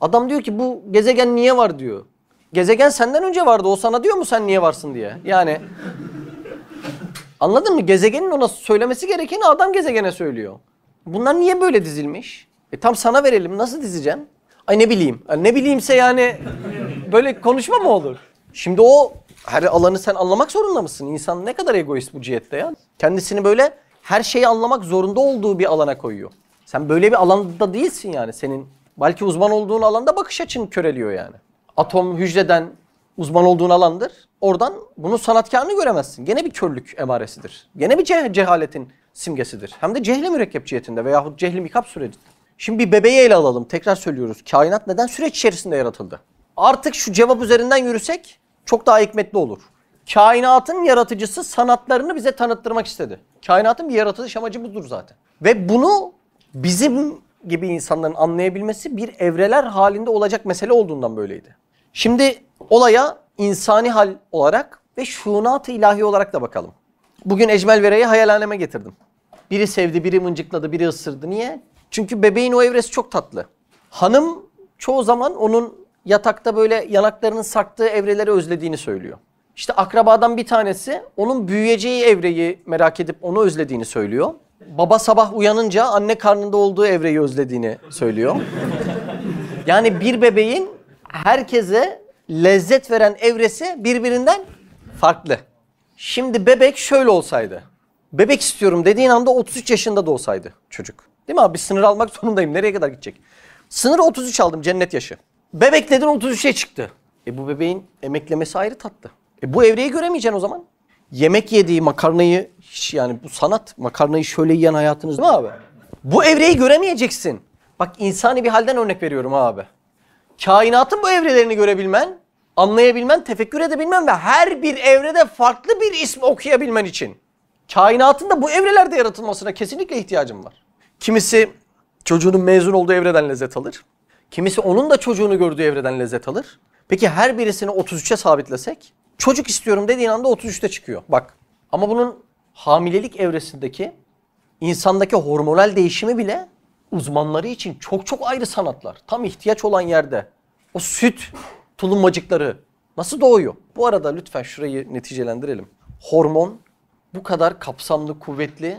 Adam diyor ki bu gezegen niye var diyor. Gezegen senden önce vardı. O sana diyor mu sen niye varsın diye. Yani anladın mı? Gezegenin ona söylemesi gerekeni adam gezegene söylüyor. Bunlar niye böyle dizilmiş? Tam sana verelim. Nasıl dizeceksin? Ay ne bileyim. Ne bileyimse yani böyle konuşma mı olur? Şimdi o her alanı sen anlamak zorunda mısın? İnsan ne kadar egoist bu cihette ya. Kendisini böyle her şeyi anlamak zorunda olduğu bir alana koyuyor. Sen böyle bir alanda değilsin yani. Senin belki uzman olduğun alanda bakış açın köreliyor yani. Atom, hücreden uzman olduğun alandır. Oradan bunun sanatkarını göremezsin. Gene bir körlük emaresidir. Gene bir cehaletin simgesidir. Hem de cehli mürekkep cihetinde veyahut cehli mikap sürecinde. Şimdi bir bebeği ele alalım. Tekrar söylüyoruz. Kainat neden süreç içerisinde yaratıldı? Artık şu cevap üzerinden yürüsek çok daha hikmetli olur. Kainatın yaratıcısı sanatlarını bize tanıttırmak istedi. Kainatın bir yaratılış amacı budur zaten. Ve bunu bizim gibi insanların anlayabilmesi bir evreler halinde olacak mesele olduğundan böyleydi. Şimdi olaya insani hal olarak ve şuunat-ı ilahi olarak da bakalım. Bugün Ecmel Vera'yı hayalhaneme getirdim. Biri sevdi, biri mıncıkladı, biri ısırdı. Niye? Çünkü bebeğin o evresi çok tatlı. Hanım çoğu zaman onun yatakta böyle yanaklarının sarktığı evreleri özlediğini söylüyor. İşte akrabadan bir tanesi onun büyüyeceği evreyi merak edip onu özlediğini söylüyor. Baba sabah uyanınca anne karnında olduğu evreyi özlediğini söylüyor. Yani bir bebeğin herkese lezzet veren evresi birbirinden farklı. Şimdi bebek şöyle olsaydı. Bebek istiyorum dediğin anda 33 yaşında da olsaydı çocuk. Değil mi abi? Bir sınır almak zorundayım. Nereye kadar gidecek? Sınırı 33 aldım, cennet yaşı. Bebek dedin 33'e çıktı. Bu bebeğin emeklemesi ayrı tatlı. Bu evreyi göremeyeceksin o zaman. Yemek yediği makarnayı, yani bu sanat, makarnayı şöyle yiyen hayatınız değil mi abi? Bu evreyi göremeyeceksin. Bak insani bir halden örnek veriyorum abi. Kainatın bu evrelerini görebilmen, anlayabilmen, tefekkür edebilmen ve her bir evrede farklı bir ismi okuyabilmen için kainatın da bu evrelerde yaratılmasına kesinlikle ihtiyacım var. Kimisi çocuğunun mezun olduğu evreden lezzet alır. Kimisi onun da çocuğunu gördüğü evreden lezzet alır. Peki her birisini 33'e sabitlesek, çocuk istiyorum dediğin anda 33'te çıkıyor. Bak ama bunun hamilelik evresindeki insandaki hormonal değişimi bile uzmanları için çok çok ayrı sanatlar. Tam ihtiyaç olan yerde o süt tulumbacıkları nasıl doğuyor? Bu arada lütfen şurayı neticelendirelim. Hormon bu kadar kapsamlı, kuvvetli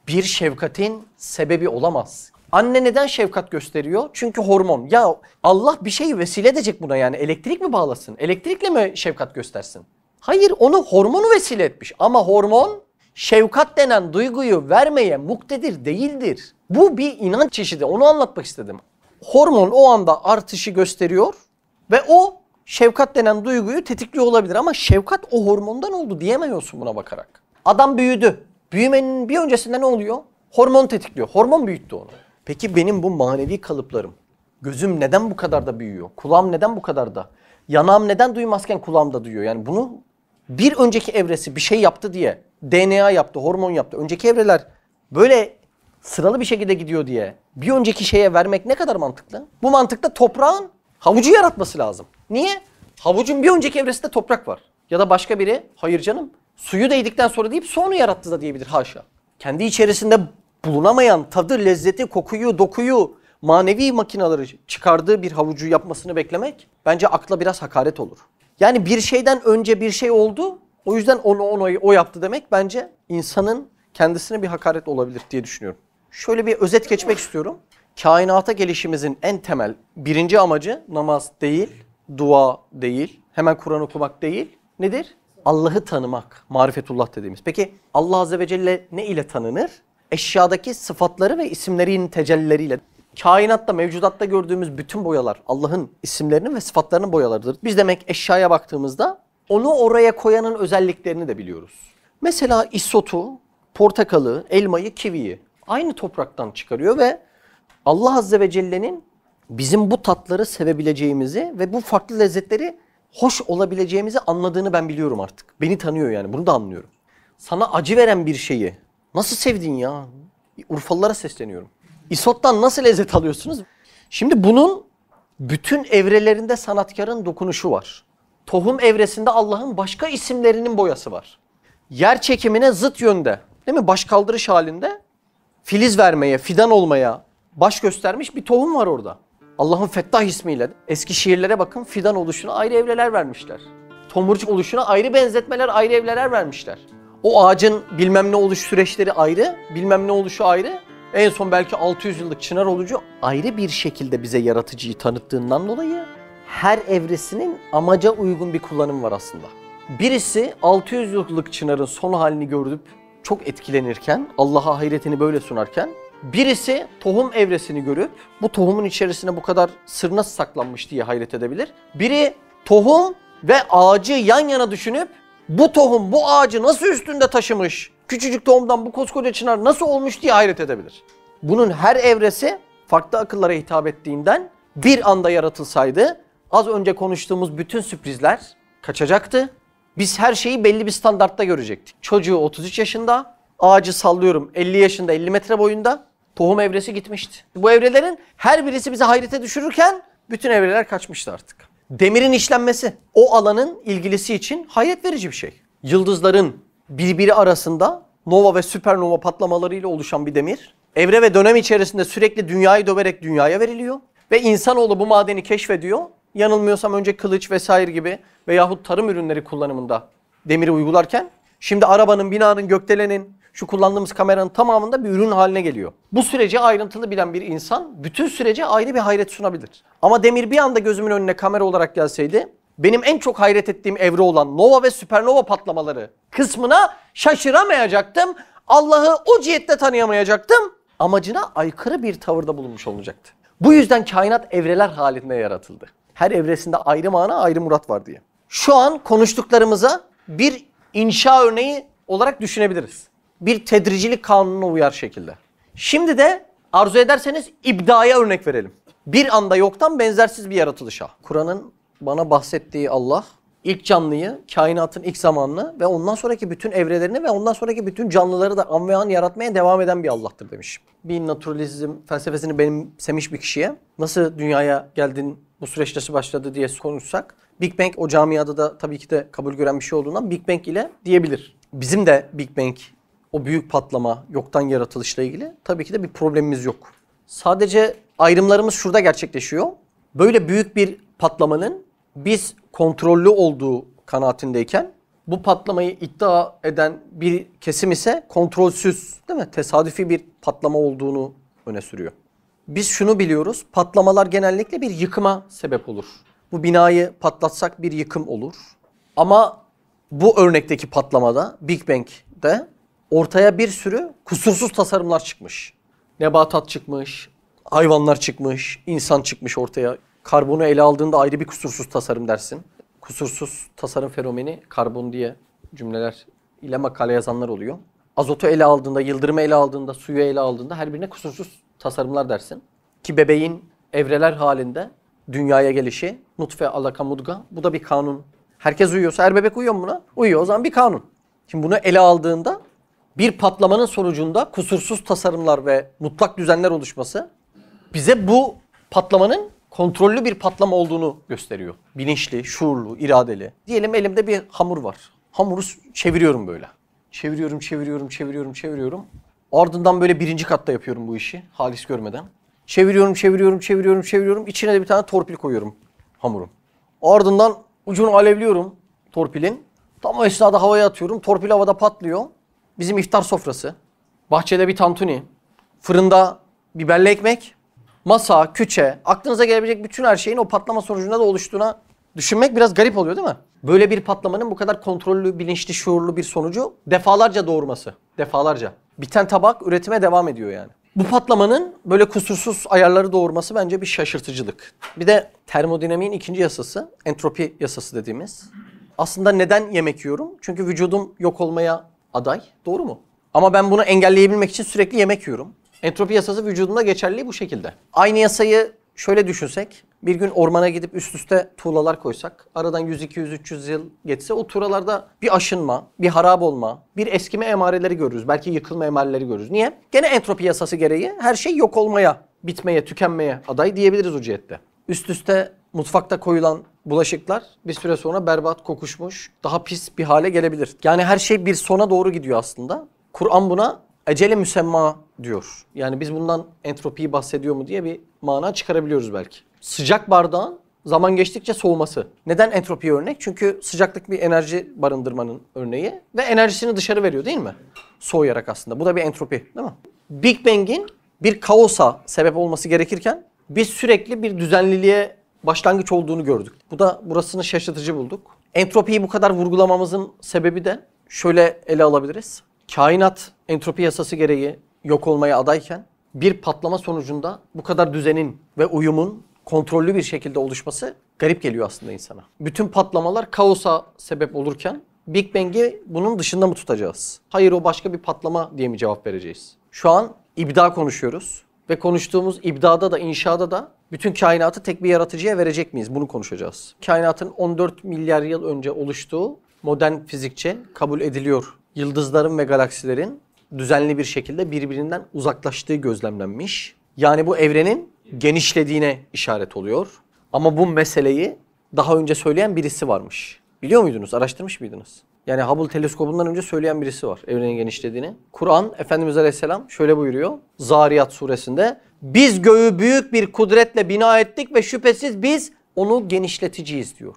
bir şefkatin sebebi olamaz. Anne neden şefkat gösteriyor? Çünkü hormon. Ya Allah bir şeyi vesile edecek buna yani. Elektrik mi bağlasın? Elektrikle mi şefkat göstersin? Hayır, onu hormonu vesile etmiş. Ama hormon şefkat denen duyguyu vermeye muktedir değildir. Bu bir inanç çeşidi. Onu anlatmak istedim. Hormon o anda artışı gösteriyor ve o şefkat denen duyguyu tetikliyor olabilir. Ama şefkat o hormondan oldu diyemiyorsun buna bakarak. Adam büyüdü. Büyümenin bir öncesinde ne oluyor? Hormon tetikliyor. Hormon büyüttü onu. Peki benim bu manevi kalıplarım, gözüm neden bu kadar da büyüyor? Kulağım neden bu kadar da? Yanağım neden duymazken kulağım da duyuyor? Yani bunu bir önceki evresi bir şey yaptı diye, DNA yaptı, hormon yaptı. Önceki evreler böyle sıralı bir şekilde gidiyor diye bir önceki şeye vermek ne kadar mantıklı? Bu mantıkta toprağın havucu yaratması lazım. Niye? Havucun bir önceki evresinde toprak var. Ya da başka biri, hayır canım, suyu değdikten sonra deyip su onu yarattı da diyebilir, haşa. Kendi içerisinde bulunamayan tadı, lezzeti, kokuyu, dokuyu, manevi makinaları çıkardığı bir havucu yapmasını beklemek bence akla biraz hakaret olur. Yani bir şeyden önce bir şey oldu, o yüzden o yaptı demek bence insanın kendisine bir hakaret olabilir diye düşünüyorum. Şöyle bir özet geçmek istiyorum. Kainata gelişimizin en temel birinci amacı namaz değil, dua değil, hemen Kur'an okumak değil. Nedir? Allah'ı tanımak, marifetullah dediğimiz. Peki Allah Azze ve Celle ne ile tanınır? Eşyadaki sıfatları ve isimlerinin tecellileriyle. Kainatta, mevcudatta gördüğümüz bütün boyalar Allah'ın isimlerinin ve sıfatlarının boyalarıdır. Biz demek eşyaya baktığımızda onu oraya koyanın özelliklerini de biliyoruz. Mesela isotu, portakalı, elmayı, kiviyi aynı topraktan çıkarıyor ve Allah Azze ve Celle'nin bizim bu tatları sevebileceğimizi ve bu farklı lezzetleri hoş olabileceğimizi anladığını ben biliyorum artık. Beni tanıyor yani, bunu da anlıyorum. Sana acı veren bir şeyi nasıl sevdin ya? Urfalılara sesleniyorum. İsottan nasıl lezzet alıyorsunuz? Şimdi bunun bütün evrelerinde sanatkarın dokunuşu var. Tohum evresinde Allah'ın başka isimlerinin boyası var. Yer çekimine zıt yönde, değil mi? Baş kaldırış halinde filiz vermeye, fidan olmaya baş göstermiş bir tohum var orada. Allah'ın Fettah ismiyle. Eski şiirlere bakın, fidan oluşuna ayrı evreler vermişler. Tomurcuk oluşuna ayrı benzetmeler, ayrı evreler vermişler. O ağacın bilmem ne oluş süreçleri ayrı, bilmem ne oluşu ayrı. En son belki 600 yıllık çınar olucu ayrı bir şekilde bize yaratıcıyı tanıttığından dolayı her evresinin amaca uygun bir kullanım var aslında. Birisi 600 yıllık çınarın son halini görüp çok etkilenirken, Allah'a hayretini böyle sunarken, birisi tohum evresini görüp bu tohumun içerisine bu kadar sır nasıl saklanmış diye hayret edebilir. Biri tohum ve ağacı yan yana düşünüp bu tohum bu ağacı nasıl üstünde taşımış, küçücük tohumdan bu koskoca çınar nasıl olmuş diye hayret edebilir. Bunun her evresi farklı akıllara hitap ettiğinden bir anda yaratılsaydı az önce konuştuğumuz bütün sürprizler kaçacaktı. Biz her şeyi belli bir standartta görecektik. Çocuğu 33 yaşında, ağacı sallıyorum 50 yaşında 50 metre boyunda, tohum evresi gitmişti. Bu evrelerin her birisi bizi hayrete düşürürken bütün evreler kaçmıştı artık. Demirin işlenmesi o alanın ilgilisi için hayret verici bir şey. Yıldızların birbiri arasında nova ve süpernova patlamalarıyla oluşan bir demir, evre ve dönem içerisinde sürekli dünyayı döverek dünyaya veriliyor ve insanoğlu bu madeni keşfediyor. Yanılmıyorsam önce kılıç vesaire gibi veyahut tarım ürünleri kullanımında demiri uygularken şimdi arabanın, binanın, gökdelenin, şu kullandığımız kameranın tamamında bir ürün haline geliyor. Bu süreci ayrıntılı bilen bir insan bütün sürece ayrı bir hayret sunabilir. Ama demir bir anda gözümün önüne kamera olarak gelseydi benim en çok hayret ettiğim evre olan nova ve süpernova patlamaları kısmına şaşıramayacaktım. Allah'ı o cihette tanıyamayacaktım. Amacına aykırı bir tavırda bulunmuş olacaktı. Bu yüzden kainat evreler halinde yaratıldı. Her evresinde ayrı mana, ayrı murat var diye. Şu an konuştuklarımıza bir inşa örneği olarak düşünebiliriz. Bir tedricilik kanununa uyar şekilde. Şimdi de arzu ederseniz ibdaya örnek verelim. Bir anda yoktan benzersiz bir yaratılışa. Kur'an'ın bana bahsettiği Allah ilk canlıyı, kainatın ilk zamanını ve ondan sonraki bütün evrelerini ve ondan sonraki bütün canlıları da an ve an yaratmaya devam eden bir Allah'tır demiş. Bir naturalizm felsefesini benimsemiş bir kişiye nasıl dünyaya geldin, bu süreç nasıl başladı diye konuşsak, Big Bang o camiada da tabii ki de kabul gören bir şey olduğundan Big Bang ile diyebilir. Bizim de Big Bang, o büyük patlama, yoktan yaratılışla ilgili tabii ki de bir problemimiz yok. Sadece ayrımlarımız şurada gerçekleşiyor. Böyle büyük bir patlamanın biz kontrollü olduğu kanaatindeyken bu patlamayı iddia eden bir kesim ise kontrolsüz, değil mi? Tesadüfi bir patlama olduğunu öne sürüyor. Biz şunu biliyoruz, patlamalar genellikle bir yıkıma sebep olur. Bu binayı patlatsak bir yıkım olur. Ama bu örnekteki patlamada, Big Bang'de ortaya bir sürü kusursuz tasarımlar çıkmış. Nebatat çıkmış, hayvanlar çıkmış, insan çıkmış ortaya. Karbonu ele aldığında ayrı bir kusursuz tasarım dersin. Kusursuz tasarım fenomeni, karbon diye cümleler ile makale yazanlar oluyor. Azotu ele aldığında, yıldırımı ele aldığında, suyu ele aldığında her birine kusursuz tasarımlar dersin. Ki bebeğin evreler halinde dünyaya gelişi, nutfe, alaka, mudga, bu da bir kanun. Herkes uyuyorsa, her bebek uyuyor mu buna? Uyuyor, o zaman bir kanun. Şimdi bunu ele aldığında bir patlamanın sonucunda kusursuz tasarımlar ve mutlak düzenler oluşması bize bu patlamanın kontrollü bir patlama olduğunu gösteriyor. Bilinçli, şuurlu, iradeli. Diyelim elimde bir hamur var. Hamuru çeviriyorum böyle. Çeviriyorum. Ardından böyle birinci katta yapıyorum bu işi halis görmeden. Çeviriyorum. İçine de bir tane torpil koyuyorum hamurun. Ardından ucunu alevliyorum torpilin. Tam o esnada havaya atıyorum. Torpil havada patlıyor. Bizim iftar sofrası. Bahçede bir tantuni. Fırında biberli ekmek. Masa, küçe, aklınıza gelebilecek bütün her şeyin o patlama sonucunda da oluştuğuna Düşünmek biraz garip oluyor değil mi? Böyle bir patlamanın bu kadar kontrollü, bilinçli, şuurlu bir sonucu defalarca doğurması. Defalarca. Biten tabak üretime devam ediyor yani. Bu patlamanın böyle kusursuz ayarları doğurması bence bir şaşırtıcılık. Bir de termodinamiğin ikinci yasası, entropi yasası dediğimiz. Aslında neden yemek yiyorum? Çünkü vücudum yok olmaya aday. Doğru mu? Ama ben bunu engelleyebilmek için sürekli yemek yiyorum. Entropi yasası vücudumda geçerli bu şekilde. Aynı yasayı şöyle düşünsek. Bir gün ormana gidip üst üste tuğlalar koysak, aradan 100, 200, 300 yıl geçse o tuğlalarda bir aşınma, bir harap olma, bir eskime emareleri görürüz. Belki yıkılma emareleri görürüz. Niye? Gene entropi yasası gereği her şey yok olmaya, bitmeye, tükenmeye aday diyebiliriz o cihette. Üst üste mutfakta koyulan bulaşıklar bir süre sonra berbat, kokuşmuş, daha pis bir hale gelebilir. Yani her şey bir sona doğru gidiyor aslında. Kur'an buna ecele müsemma diyor. Yani biz bundan entropiyi bahsediyor mu diye bir mana çıkarabiliyoruz belki. Sıcak bardağın zaman geçtikçe soğuması. Neden entropi örnek? Çünkü sıcaklık bir enerji barındırmanın örneği ve enerjisini dışarı veriyor değil mi? Soğuyarak aslında. Bu da bir entropi değil mi? Big Bang'in bir kaosa sebep olması gerekirken biz sürekli bir düzenliliğe başlangıç olduğunu gördük. Bu da burasını şaşırtıcı bulduk. Entropiyi bu kadar vurgulamamızın sebebi de şöyle ele alabiliriz. Kainat entropi yasası gereği yok olmaya adayken bir patlama sonucunda bu kadar düzenin ve uyumun kontrollü bir şekilde oluşması garip geliyor aslında insana. Bütün patlamalar kaosa sebep olurken Big Bang'i bunun dışında mı tutacağız? Hayır, o başka bir patlama diye mi cevap vereceğiz? Şu an ibda konuşuyoruz ve konuştuğumuz ibdada da inşada da bütün kainatı tek bir yaratıcıya verecek miyiz? Bunu konuşacağız. Kainatın 14 milyar yıl önce oluştuğu modern fizikçe kabul ediliyor. Yıldızların ve galaksilerin düzenli bir şekilde birbirinden uzaklaştığı gözlemlenmiş. Yani bu evrenin genişlediğine işaret oluyor. Ama bu meseleyi daha önce söyleyen birisi varmış. Biliyor muydunuz? Araştırmış mıydınız? Yani Hubble teleskobundan önce söyleyen birisi var evrenin genişlediğini. Kur'an, Efendimiz Aleyhisselam şöyle buyuruyor Zariyat suresinde. Biz göğü büyük bir kudretle bina ettik ve şüphesiz biz onu genişleticiyiz diyor.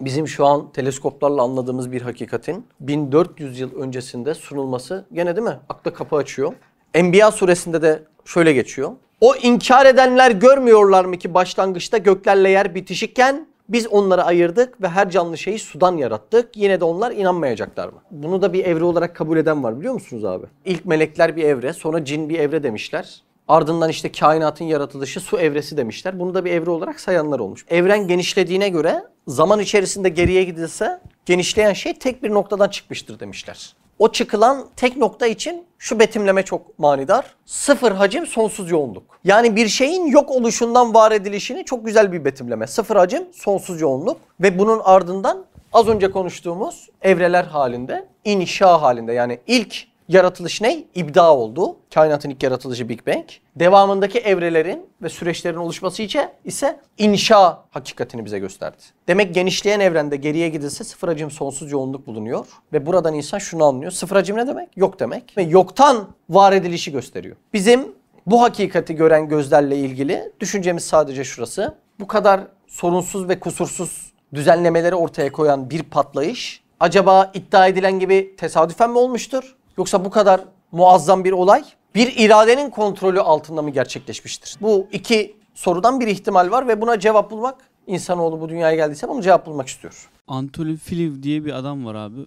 Bizim şu an teleskoplarla anladığımız bir hakikatin 1400 yıl öncesinde sunulması gene değil mi? Akla kapı açıyor. Enbiya suresinde de şöyle geçiyor. O inkar edenler görmüyorlar mı ki başlangıçta göklerle yer bitişikken biz onları ayırdık ve her canlı şeyi sudan yarattık. Yine de onlar inanmayacaklar mı? Bunu da bir evre olarak kabul eden var biliyor musunuz abi? İlk melekler bir evre, sonra cin bir evre demişler. Ardından işte kainatın yaratılışı su evresi demişler. Bunu da bir evre olarak sayanlar olmuş. Evren genişlediğine göre zaman içerisinde geriye gidilse genişleyen şey tek bir noktadan çıkmıştır demişler. O çıkılan tek nokta için şu betimleme çok manidar. Sıfır hacim, sonsuz yoğunluk. Yani bir şeyin yok oluşundan var edilişini çok güzel bir betimleme. Sıfır hacim, sonsuz yoğunluk ve bunun ardından az önce konuştuğumuz evreler halinde, inşa halinde yani ilk yaratılış ne? İbda oldu. Kainatın ilk yaratılışı Big Bang. Devamındaki evrelerin ve süreçlerin oluşması ise inşa hakikatini bize gösterdi. Demek genişleyen evrende geriye gidilse sıfır hacim sonsuz yoğunluk bulunuyor. Ve buradan insan şunu anlıyor. Sıfır hacim ne demek? Yok demek. Ve yoktan var edilişi gösteriyor. Bizim bu hakikati gören gözlerle ilgili düşüncemiz sadece şurası. Bu kadar sorunsuz ve kusursuz düzenlemeleri ortaya koyan bir patlayış acaba iddia edilen gibi tesadüfen mi olmuştur? Yoksa bu kadar muazzam bir olay bir iradenin kontrolü altında mı gerçekleşmiştir? Bu iki sorudan bir ihtimal var ve buna cevap bulmak, insanoğlu bu dünyaya geldiyse bunu cevap bulmak istiyor.
Anatoly Fliv diye bir adam var abi.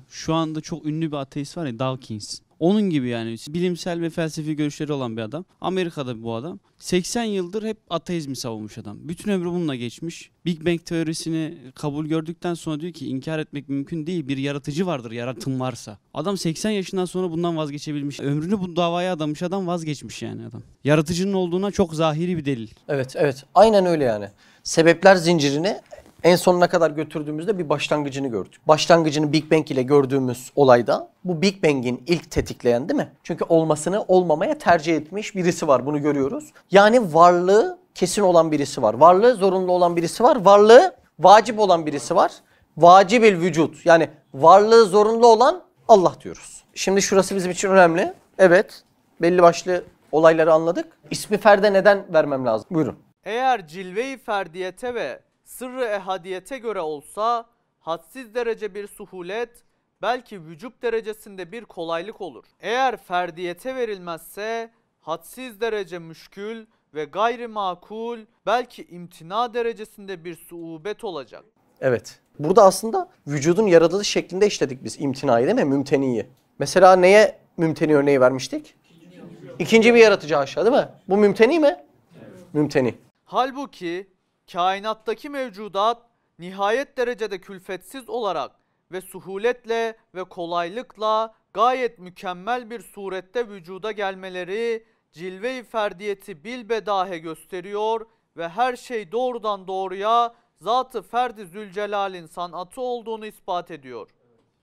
Şu anda çok ünlü bir ateist var ya, Dawkins. Onun gibi yani bilimsel ve felsefi görüşleri olan bir adam. Amerika'da bu adam. 80 yıldır hep ateizmi savunmuş adam. Bütün ömrü bununla geçmiş. Big Bang teorisini kabul gördükten sonra diyor ki inkar etmek mümkün değil. Bir yaratıcı vardır, yaratım varsa. Adam 80 yaşından sonra bundan vazgeçebilmiş. Ömrünü bu davaya adamış adam, vazgeçmiş yani adam. Yaratıcının olduğuna çok zahiri bir delil.
Evet. Aynen öyle yani. Sebepler zincirini en sonuna kadar götürdüğümüzde bir başlangıcını gördük. Başlangıcını Big Bang ile gördüğümüz olayda bu Big Bang'in ilk tetikleyen değil mi? Çünkü olmasını olmamaya tercih etmiş birisi var, bunu görüyoruz. Yani varlığı kesin olan birisi var. Varlığı zorunlu olan birisi var. Varlığı vacip olan birisi var. Vacibil vücut yani varlığı zorunlu olan Allah diyoruz. Şimdi şurası bizim için önemli. Evet, belli başlı olayları anladık. İsmi ferde neden vermem lazım? Buyurun.
Eğer cilve-i ferdiyete ve sırrı ehadiyete göre olsa hadsiz derece bir suhulet, belki vücut derecesinde bir kolaylık olur. Eğer ferdiyete verilmezse hadsiz derece müşkül ve gayri makul, belki imtina derecesinde bir suubet olacak.
Evet. Burada aslında vücudun yaratılış şeklinde işledik biz imtinayı değil mi? Mümteniyi. Mesela neye mümteni örneği vermiştik? İkinci bir yaratıcı aşağı değil mi? Bu mümteni mi? Mümteni.
Halbuki kainattaki mevcudat nihayet derecede külfetsiz olarak ve suhuletle ve kolaylıkla gayet mükemmel bir surette vücuda gelmeleri cilve-i ferdiyeti bilbedahe gösteriyor ve her şey doğrudan doğruya Zat-ı Ferdi Zülcelal'in sanatı olduğunu ispat ediyor.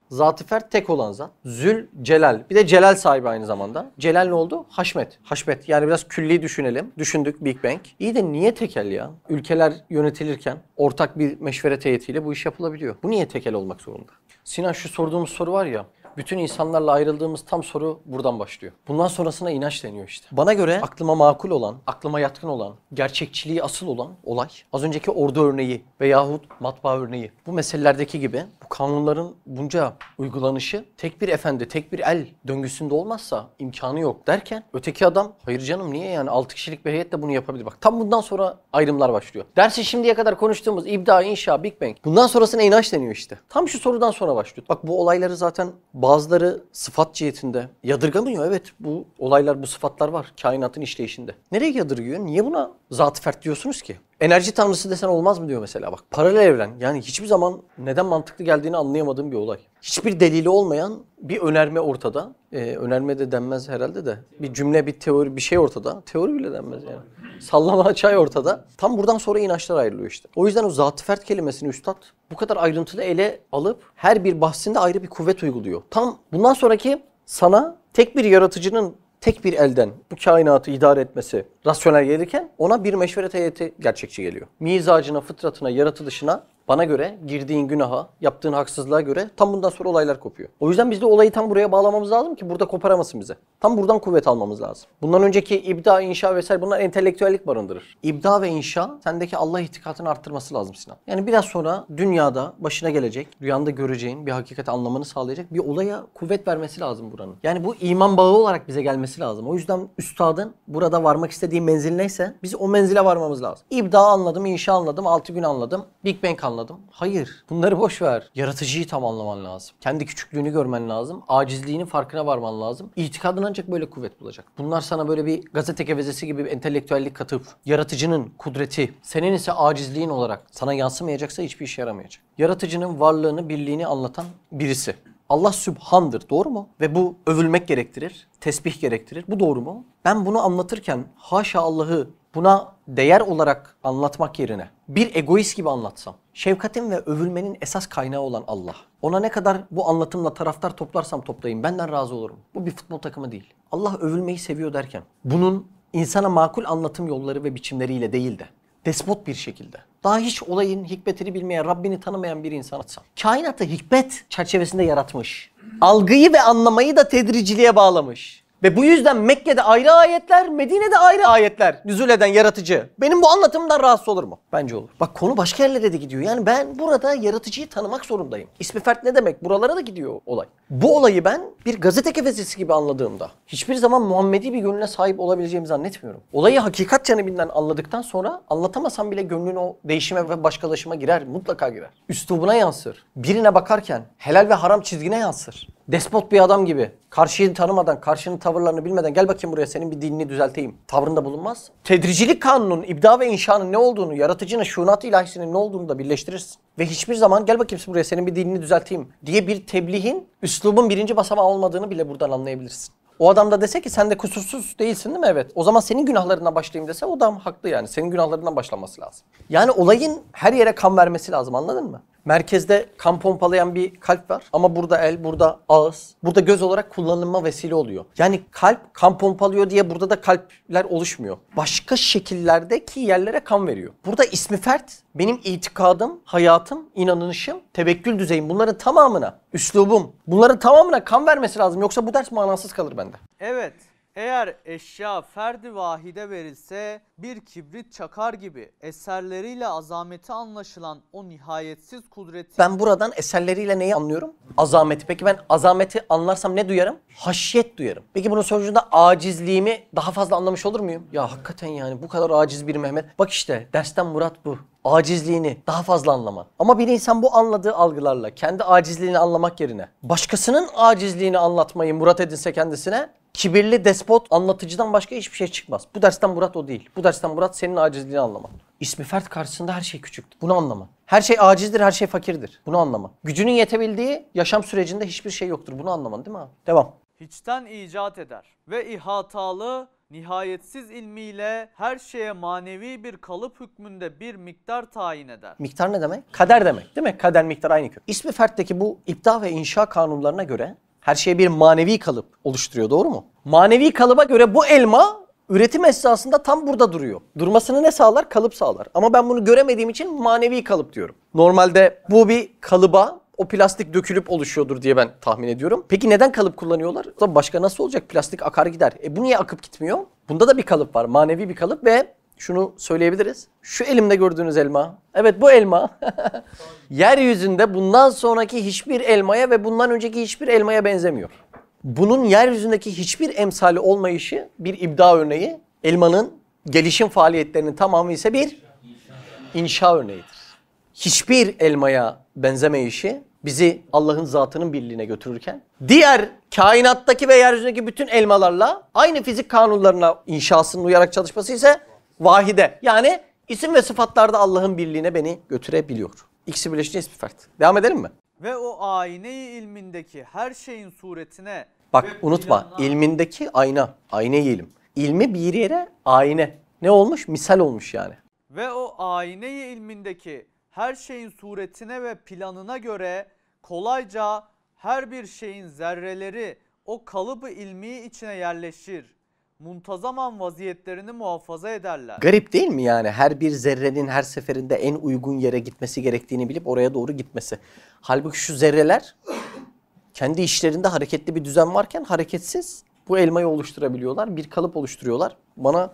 Zat-ı fert tek olan zat. Zül Celal. Bir de Celal sahibi aynı zamanda. Celal ne oldu? Haşmet. Haşmet. Yani biraz külli düşünelim. Düşündük Big Bang. İyi de niye tekel ya? Ülkeler yönetilirken ortak bir meşveret heyetiyle bu iş yapılabiliyor. Bu niye tekel olmak zorunda? Sinan, şu sorduğumuz soru var ya. Bütün insanlarla ayrıldığımız tam soru buradan başlıyor. Bundan sonrasına inanç deniyor işte. Bana göre aklıma makul olan, aklıma yatkın olan, gerçekçiliği asıl olan olay az önceki ordu örneği veyahut matbaa örneği. Bu meselelerdeki gibi bu kanunların bunca uygulanışı tek bir efendi, tek bir el döngüsünde olmazsa imkanı yok derken öteki adam hayır canım niye yani 6 kişilik bir heyet de bunu yapabilir. Bak tam bundan sonra ayrımlar başlıyor. Dersi şimdiye kadar konuştuğumuz ibda, inşa, Big Bang. Bundan sonrasına inanç deniyor işte. Tam şu sorudan sonra başlıyor. Bak bu olayları zaten bazıları sıfat cihetinde yadırgamıyor. Evet bu olaylar, bu sıfatlar var kainatın işleyişinde. Nereye yadırgıyor? Niye buna zat-ı fert diyorsunuz ki? Enerji tanrısı desen olmaz mı diyor mesela bak. Paralel evren. Yani hiçbir zaman neden mantıklı geldiğini anlayamadığım bir olay. Hiçbir delili olmayan bir önerme ortada. Önerme de denmez herhalde de. Bir cümle, bir teori, bir şey ortada. Teori bile denmez yani. Sallama çay ortada. Tam buradan sonra inançlar ayrılıyor işte. O yüzden o zat-ı fert kelimesini üstad bu kadar ayrıntılı ele alıp her bir bahsinde ayrı bir kuvvet uyguluyor. Tam bundan sonraki sana tek bir yaratıcının tek bir elden bu kainatı idare etmesi rasyonel gelirken ona bir meşveret heyeti gerçekçi geliyor. Mizacına, fıtratına, yaratılışına bana göre girdiğin günaha, yaptığın haksızlığa göre tam bundan sonra olaylar kopuyor. O yüzden biz de olayı tam buraya bağlamamız lazım ki burada koparamasın bize. Tam buradan kuvvet almamız lazım. Bundan önceki ibda, inşa vesaire bunlar entelektüellik barındırır. İbda ve inşa sendeki Allah itikadını arttırması lazım Sinan. Yani biraz sonra dünyada başına gelecek, rüyanda göreceğin bir hakikati anlamanı sağlayacak bir olaya kuvvet vermesi lazım buranın. Yani bu iman bağı olarak bize gelmesi lazım. O yüzden üstadın burada varmak istediği menzil neyse biz o menzile varmamız lazım. İbda anladım, inşa anladım, 6 gün anladım, Big Bang anladım. Hayır. Bunları boş ver. Yaratıcıyı tam anlaman lazım. Kendi küçüklüğünü görmen lazım. Acizliğinin farkına varman lazım. İtikadın ancak böyle kuvvet bulacak. Bunlar sana böyle bir gazete gevezesi gibi bir entelektüellik katıp yaratıcının kudreti, senin ise acizliğin olarak sana yansımayacaksa hiçbir işe yaramayacak. Yaratıcının varlığını, birliğini anlatan birisi. Allah Sübhan'dır. Doğru mu? Ve bu övülmek gerektirir. Tesbih gerektirir. Bu doğru mu? Ben bunu anlatırken haşa Allah'ı buna değer olarak anlatmak yerine bir egoist gibi anlatsam, şefkatin ve övülmenin esas kaynağı olan Allah. Ona ne kadar bu anlatımla taraftar toplarsam toplayayım benden razı olurum. Bu bir futbol takımı değil. Allah övülmeyi seviyor derken bunun insana makul anlatım yolları ve biçimleriyle değil de despot bir şekilde. Daha hiç olayın hikmetini bilmeyen, Rabbini tanımayan bir insan atsam. Kainatı hikmet çerçevesinde yaratmış. Algıyı ve anlamayı da tedriciliğe bağlamış. Ve bu yüzden Mekke'de ayrı ayetler, Medine'de ayrı ayetler nüzul eden yaratıcı. Benim bu anlatımdan rahatsız olur mu? Bence olur. Bak konu başka yerlere de gidiyor. Yani ben burada yaratıcıyı tanımak zorundayım. İsmi fert ne demek? Buralara da gidiyor olay. Bu olayı ben bir gazete kevezesi gibi anladığımda hiçbir zaman Muhammedi bir gönlüne sahip olabileceğimi zannetmiyorum. Olayı hakikat canibinden anladıktan sonra anlatamasam bile gönlün o değişime ve başkalaşıma girer. Mutlaka girer. Üslubuna yansır. Birine bakarken helal ve haram çizgine yansır. Despot bir adam gibi karşıyı tanımadan, karşının tavırlarını bilmeden gel bakayım buraya senin bir dinini düzelteyim tavrında bulunmaz. Tedricilik kanunun, ibda ve inşanın ne olduğunu, yaratıcının, şuunat-ı ilahisinin ne olduğunu da birleştirirsin. Ve hiçbir zaman gel bakayım buraya senin bir dinini düzelteyim diye bir tebliğin, üslubun birinci basamağı olmadığını bile buradan anlayabilirsin. O adam da dese ki sen de kusursuz değilsin değil mi? Evet. O zaman senin günahlarından başlayayım dese o adam haklı yani. Senin günahlarından başlaması lazım. Yani olayın her yere kan vermesi lazım, anladın mı? Merkezde kan pompalayan bir kalp var ama burada el, burada ağız, burada göz olarak kullanılma vesile oluyor. Yani kalp kan pompalıyor diye burada da kalpler oluşmuyor. Başka şekillerdeki yerlere kan veriyor. Burada ismi fert benim itikadım, hayatım, inanışım, tevekkül düzeyim bunların tamamına, üslubum bunların tamamına kan vermesi lazım. Yoksa bu ders manasız kalır bende.
Evet, Eğer eşya ferdi vahide verilse bir kibrit çakar gibi eserleriyle azameti anlaşılan o nihayetsiz kudreti...
Ben buradan eserleriyle neyi anlıyorum? Azameti. Peki ben azameti anlarsam ne duyarım? Haşyet duyarım. Peki bunun sonucunda acizliğimi daha fazla anlamış olur muyum? Ya hakikaten yani bu kadar aciz bir Mehmet. Bak işte dersten murat bu. Acizliğini daha fazla anlama. Ama bir insan bu anladığı algılarla kendi acizliğini anlamak yerine başkasının acizliğini anlatmayı murat edinse kendisine, kibirli despot anlatıcıdan başka hiçbir şey çıkmaz. Bu dersten murat o değil. Bu dersten murat senin acizliğini anlamak. İsmi fert karşısında her şey küçüktür. Bunu anlama. Her şey acizdir, her şey fakirdir. Bunu anlama. Gücünün yetebildiği yaşam sürecinde hiçbir şey yoktur. Bunu anlaman değil mi abi? Devam.
hiçten icat eder ve ihatalı, nihayetsiz ilmiyle her şeye manevi bir kalıp hükmünde bir miktar tayin eder.
Miktar ne demek? Kader demek değil mi? Kader, miktar aynı kök. İsmi fertteki bu ipta ve inşa kanunlarına göre her şeye bir manevi kalıp oluşturuyor, doğru mu? Manevi kalıba göre bu elma üretim esnasında tam burada duruyor. Durmasını ne sağlar? Kalıp sağlar. Ama ben bunu göremediğim için manevi kalıp diyorum. Normalde bu bir kalıba o plastik dökülüp oluşuyordur diye ben tahmin ediyorum. Peki neden kalıp kullanıyorlar? Tabii başka nasıl olacak? Plastik akar gider. Bu niye akıp gitmiyor? Bunda da bir kalıp var. Manevi bir kalıp ve şunu söyleyebiliriz. Şu elimde gördüğünüz elma. Evet, bu elma. Yeryüzünde bundan sonraki hiçbir elmaya ve bundan önceki hiçbir elmaya benzemiyor. Bunun yeryüzündeki hiçbir emsali olmayışı bir ibda örneği. Elmanın gelişim faaliyetlerinin tamamı ise bir inşa örneğidir. Hiçbir elmaya benzemeyişi bizi Allah'ın zatının birliğine götürürken, diğer kainattaki ve yeryüzündeki bütün elmalarla aynı fizik kanunlarına inşasının uyarak çalışması ise vahide. Yani isim ve sıfatlarda Allah'ın birliğine beni götürebiliyor. İkisi birleşince ismi fert. Devam edelim mi?
Ve o ayne-i ilmindeki her şeyin suretine...
Bak
ve
unutma,
planına-
ilmindeki ayna, ayne-i ilim. İlmi bir yere ayne. Ne olmuş? Misal olmuş yani.
Ve o ayne-i ilmindeki her şeyin suretine ve planına göre kolayca her bir şeyin zerreleri o kalıbı ilmi içine yerleşir. Muntazaman vaziyetlerini muhafaza ederler.
Garip değil mi yani? Her bir zerrenin her seferinde en uygun yere gitmesi gerektiğini bilip oraya doğru gitmesi. Halbuki şu zerreler kendi işlerinde hareketli bir düzen varken hareketsiz bu elmayı oluşturabiliyorlar. Bir kalıp oluşturuyorlar. Bana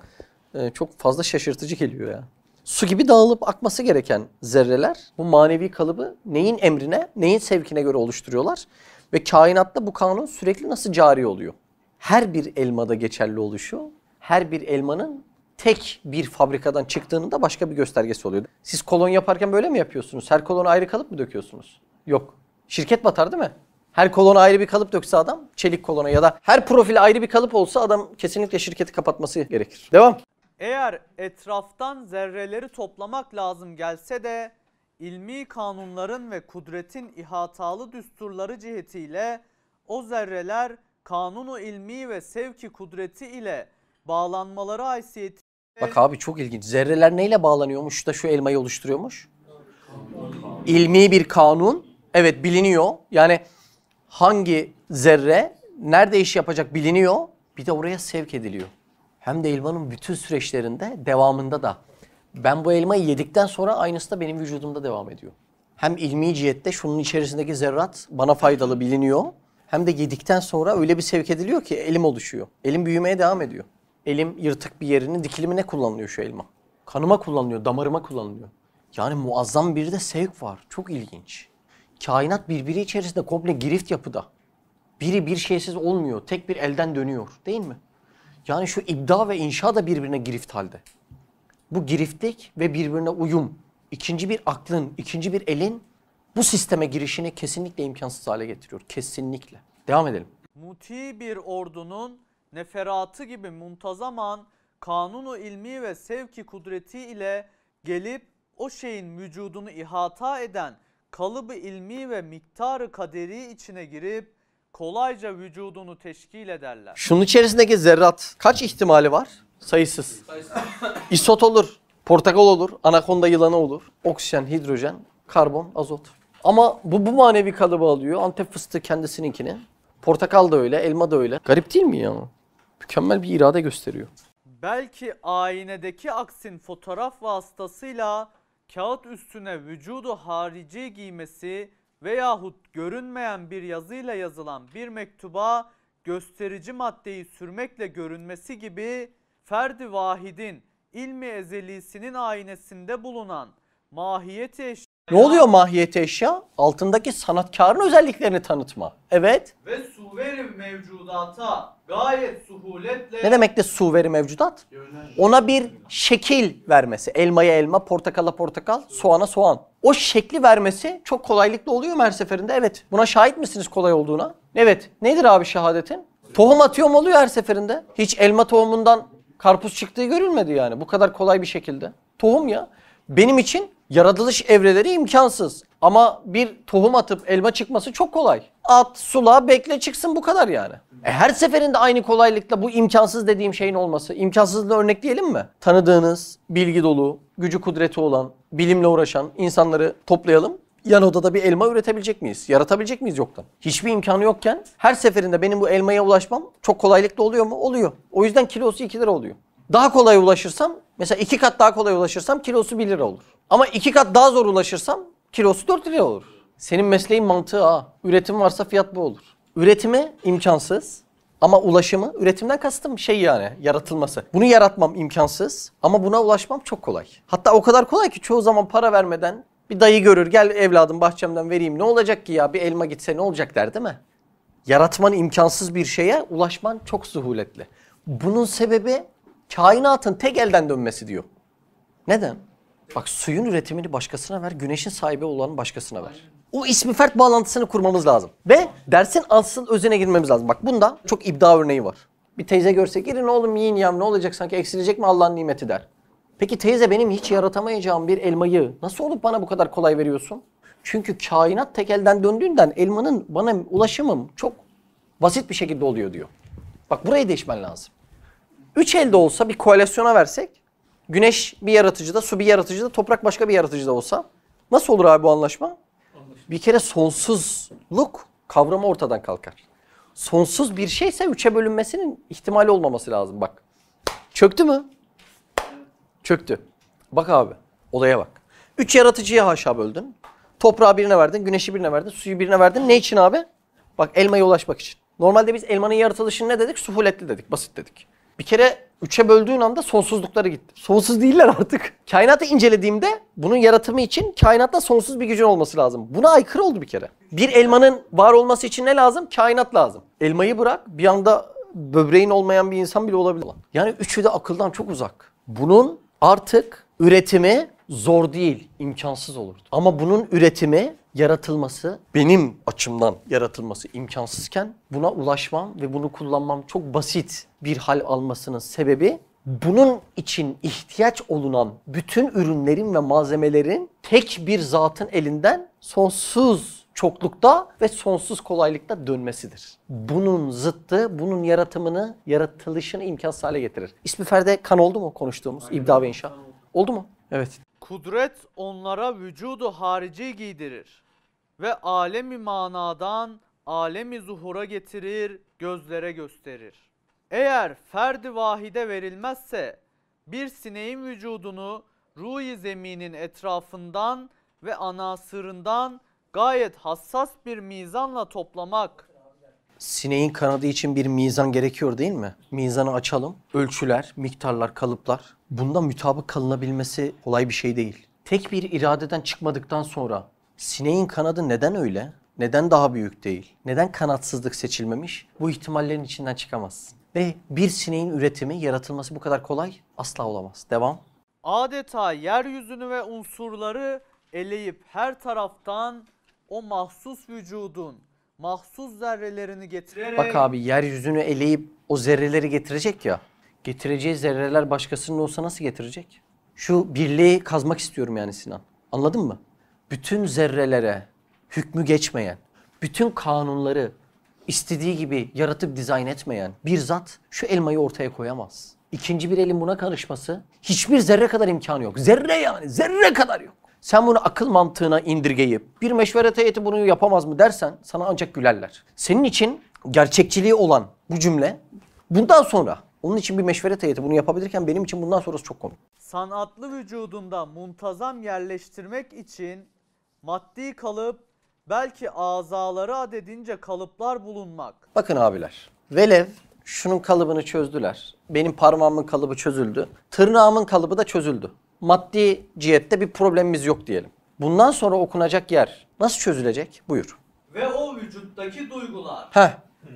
çok fazla şaşırtıcı geliyor ya. Su gibi dağılıp akması gereken zerreler bu manevi kalıbı neyin emrine, neyin sevkine göre oluşturuyorlar. Ve kainatta bu kanun sürekli nasıl cari oluyor? Her bir elmada geçerli oluşu, her bir elmanın tek bir fabrikadan çıktığının da başka bir göstergesi oluyor. Siz kolon yaparken böyle mi yapıyorsunuz? Her kolona ayrı kalıp mı döküyorsunuz? Yok. Şirket batar değil mi? Her kolona ayrı bir kalıp dökse adam, çelik kolona ya da her profile ayrı bir kalıp olsa adam kesinlikle şirketi kapatması gerekir. Devam.
Eğer etraftan zerreleri toplamak lazım gelse de ilmi kanunların ve kudretin ihatalı düsturları cihetiyle o zerreler kanunu ilmi ve sevki kudreti ile bağlanmaları haysiyeti...
Bak abi çok ilginç. Zerreler neyle bağlanıyormuş da şu elmayı oluşturuyormuş? İlmi bir kanun. Evet, biliniyor. Yani hangi zerre nerede iş yapacak biliniyor. Bir de oraya sevk ediliyor. Hem de elmanın bütün süreçlerinde, devamında da. Ben bu elmayı yedikten sonra aynısı da benim vücudumda devam ediyor. Hem ilmi cihette şunun içerisindeki zerrat bana faydalı biliniyor. Hem de yedikten sonra öyle bir sevk ediliyor ki elim oluşuyor. Elim büyümeye devam ediyor. Elim yırtık bir yerinin dikilimine kullanılıyor şu elma. Kanıma kullanılıyor, damarıma kullanılıyor. Yani muazzam bir de sevk var. Çok ilginç. Kainat birbiri içerisinde komple girift yapıda. Biri bir şeysiz olmuyor. Tek bir elden dönüyor. Değil mi? Yani şu ibda ve inşa da birbirine girift halde. Bu giriftlik ve birbirine uyum, ikinci bir aklın, ikinci bir elin bu sisteme girişini kesinlikle imkansız hale getiriyor. Kesinlikle. Devam edelim.
Muti bir ordunun neferatı gibi muntazaman kanunu ilmi ve sevki kudreti ile gelip o şeyin vücudunu ihata eden kalıbı ilmi ve miktarı kaderi içine girip kolayca vücudunu teşkil ederler.
Şunun içerisindeki zerrat kaç ihtimali var? Sayısız. İsot olur, portakal olur, anakonda yılanı olur, oksijen, hidrojen, karbon, azot. Ama bu manevi kalıbı alıyor. Antep fıstığı kendisininkini. Portakal da öyle, elma da öyle. Garip değil mi ya? Mükemmel bir irade gösteriyor.
Belki aynedeki aksin fotoğraf vasıtasıyla kağıt üstüne vücudu harici giymesi veyahut görünmeyen bir yazıyla yazılan bir mektuba gösterici maddeyi sürmekle görünmesi gibi ferdi vahidin ilmi ezelisinin aynesinde bulunan mahiyeti eşya
Ne oluyor mahiyeti eşya? Altındaki sanatkarın özelliklerini tanıtma. Evet.
ve suveri mevcudata gayet suhuletle
Ne demek de suveri mevcudat? Ona bir şekil vermesi. Elmaya elma, portakala portakal, soğana soğan. O şekli vermesi çok kolaylıkla oluyor mu her seferinde? Evet. Buna şahit misiniz kolay olduğuna? Evet. Nedir abi şehadetin? Tohum atıyor mu oluyor her seferinde? Hiç elma tohumundan karpuz çıktığı görülmedi yani. Bu kadar kolay bir şekilde. Tohum ya. Benim için yaratılış evreleri imkansız. Ama bir tohum atıp elma çıkması çok kolay. At, sula, bekle çıksın bu kadar yani. Her seferinde aynı kolaylıkla bu imkansız dediğim şeyin olması. İmkansızlığı örnekleyelim mi? Tanıdığınız, bilgi dolu, gücü kudreti olan, bilimle uğraşan insanları toplayalım. Yan odada bir elma üretebilecek miyiz? Yaratabilecek miyiz yoktan? Hiçbir imkanı yokken her seferinde benim bu elmaya ulaşmam çok kolaylıkla oluyor mu? Oluyor. O yüzden kilosu 2 lira oluyor. Daha kolay ulaşırsam, mesela 2 kat daha kolay ulaşırsam kilosu 1 lira olur. Ama 2 kat daha zor ulaşırsam kilosu 4 lira olur. Senin mesleğin mantığı ha. Üretim varsa fiyat bu olur. Üretimi imkansız ama ulaşımı, üretimden kastım şey yani yaratılması. Bunu yaratmam imkansız ama buna ulaşmam çok kolay. Hatta o kadar kolay ki çoğu zaman para vermeden bir dayı görür, gel evladım bahçemden vereyim, ne olacak ki ya bir elma gitse ne olacak der değil mi? Yaratman imkansız bir şeye ulaşman çok suhuletli. Bunun sebebi kainatın tek elden dönmesi diyor. Neden? Bak suyun üretimini başkasına ver, güneşin sahibi olanı başkasına ver. O ismi fert bağlantısını kurmamız lazım. Ve dersin asıl özüne girmemiz lazım. Bak bunda çok ibda örneği var. Bir teyze görse girin oğlum yiyin ya ne olacak sanki eksilecek mi Allah'ın nimeti der. Peki teyze benim hiç yaratamayacağım bir elmayı nasıl olup bana bu kadar kolay veriyorsun? Çünkü kainat tek elden döndüğünden elmanın bana ulaşımım çok basit bir şekilde oluyor diyor. Bak burayı değişmen lazım. 3 elde olsa bir koalisyona versek, güneş bir yaratıcıda, su bir yaratıcıda, toprak başka bir yaratıcıda olsa nasıl olur abi bu anlaşma? Bir kere sonsuzluk kavramı ortadan kalkar. Sonsuz bir şeyse 3'e bölünmesinin ihtimali olmaması lazım bak. Çöktü mü? Çöktü. Bak abi olaya bak. 3 yaratıcıya haşa böldün. Toprağı birine verdin, güneşi birine verdin, suyu birine verdin. Ne için abi? Bak elmaya ulaşmak için. Normalde biz elmanın yaratılışını ne dedik? Suhuletli dedik, basit dedik. Bir kere 3'e böldüğün anda sonsuzluklara gitti. Sonsuz değiller artık. Kainatı incelediğimde bunun yaratımı için kainatta sonsuz bir gücün olması lazım. Buna aykırı oldu bir kere. Bir elmanın var olması için ne lazım? Kainat lazım. Elmayı bırak bir anda böbreğin olmayan bir insan bile olabilir. Yani üçü de akıldan çok uzak. Bunun artık üretimi zor değil, imkansız olurdu. Ama bunun üretimi, yaratılması, benim açımdan yaratılması imkansızken buna ulaşmam ve bunu kullanmam çok basit bir hal almasının sebebi bunun için ihtiyaç olunan bütün ürünlerin ve malzemelerin tek bir zatın elinden sonsuz çoklukta ve sonsuz kolaylıkta dönmesidir. Bunun zıttı, bunun yaratımını, yaratılışını imkansız hale getirir. İsmi Ferde kan oldu mu konuştuğumuz ibda ve inşa? Oldu mu? Evet.
kudret onlara vücudu harici giydirir ve alemi manadan alemi zuhura getirir, gözlere gösterir. Eğer ferdi vahide verilmezse bir sineğin vücudunu ruh-i zeminin etrafından ve anasırından gayet hassas bir mizanla toplamak.
Sineğin kanadı için bir mizan gerekiyor değil mi? Mizanı açalım. Ölçüler, miktarlar, kalıplar. Bunda mütabık kalınabilmesi kolay bir şey değil. Tek bir iradeden çıkmadıktan sonra sineğin kanadı neden öyle? Neden daha büyük değil? Neden kanatsızlık seçilmemiş? Bu ihtimallerin içinden çıkamazsın. Ve bir sineğin üretimi, yaratılması bu kadar kolay asla olamaz. Devam.
Adeta yeryüzünü ve unsurları eleyip her taraftan o mahsus vücudun mahsus zerrelerini getirerek...
Bak abi yeryüzünü eleyip o zerreleri getirecek ya. Getireceği zerreler başkasının olsa nasıl getirecek? Şu birliği kazmak istiyorum yani Sinan. Anladın mı? Bütün zerrelere hükmü geçmeyen, bütün kanunları istediği gibi yaratıp dizayn etmeyen bir zat şu elmayı ortaya koyamaz. İkinci bir elin buna karışması hiçbir zerre kadar imkanı yok. Zerre yani zerre kadar yok. Sen bunu akıl mantığına indirgeyip bir meşveret heyeti bunu yapamaz mı dersen sana ancak gülerler. Senin için gerçekçiliği olan bu cümle bundan sonra onun için bir meşveret heyeti bunu yapabilirken benim için bundan sonrası çok komik.
sanatlı vücudunda muntazam yerleştirmek için maddi kalıp belki azaları adedince kalıplar bulunmak.
Bakın abiler, velev şunun kalıbını çözdüler. Benim parmağımın kalıbı çözüldü. Tırnağımın kalıbı da çözüldü. Maddi cihette bir problemimiz yok diyelim. Bundan sonra okunacak yer nasıl çözülecek? Buyur.
Ve o vücuttaki duygular.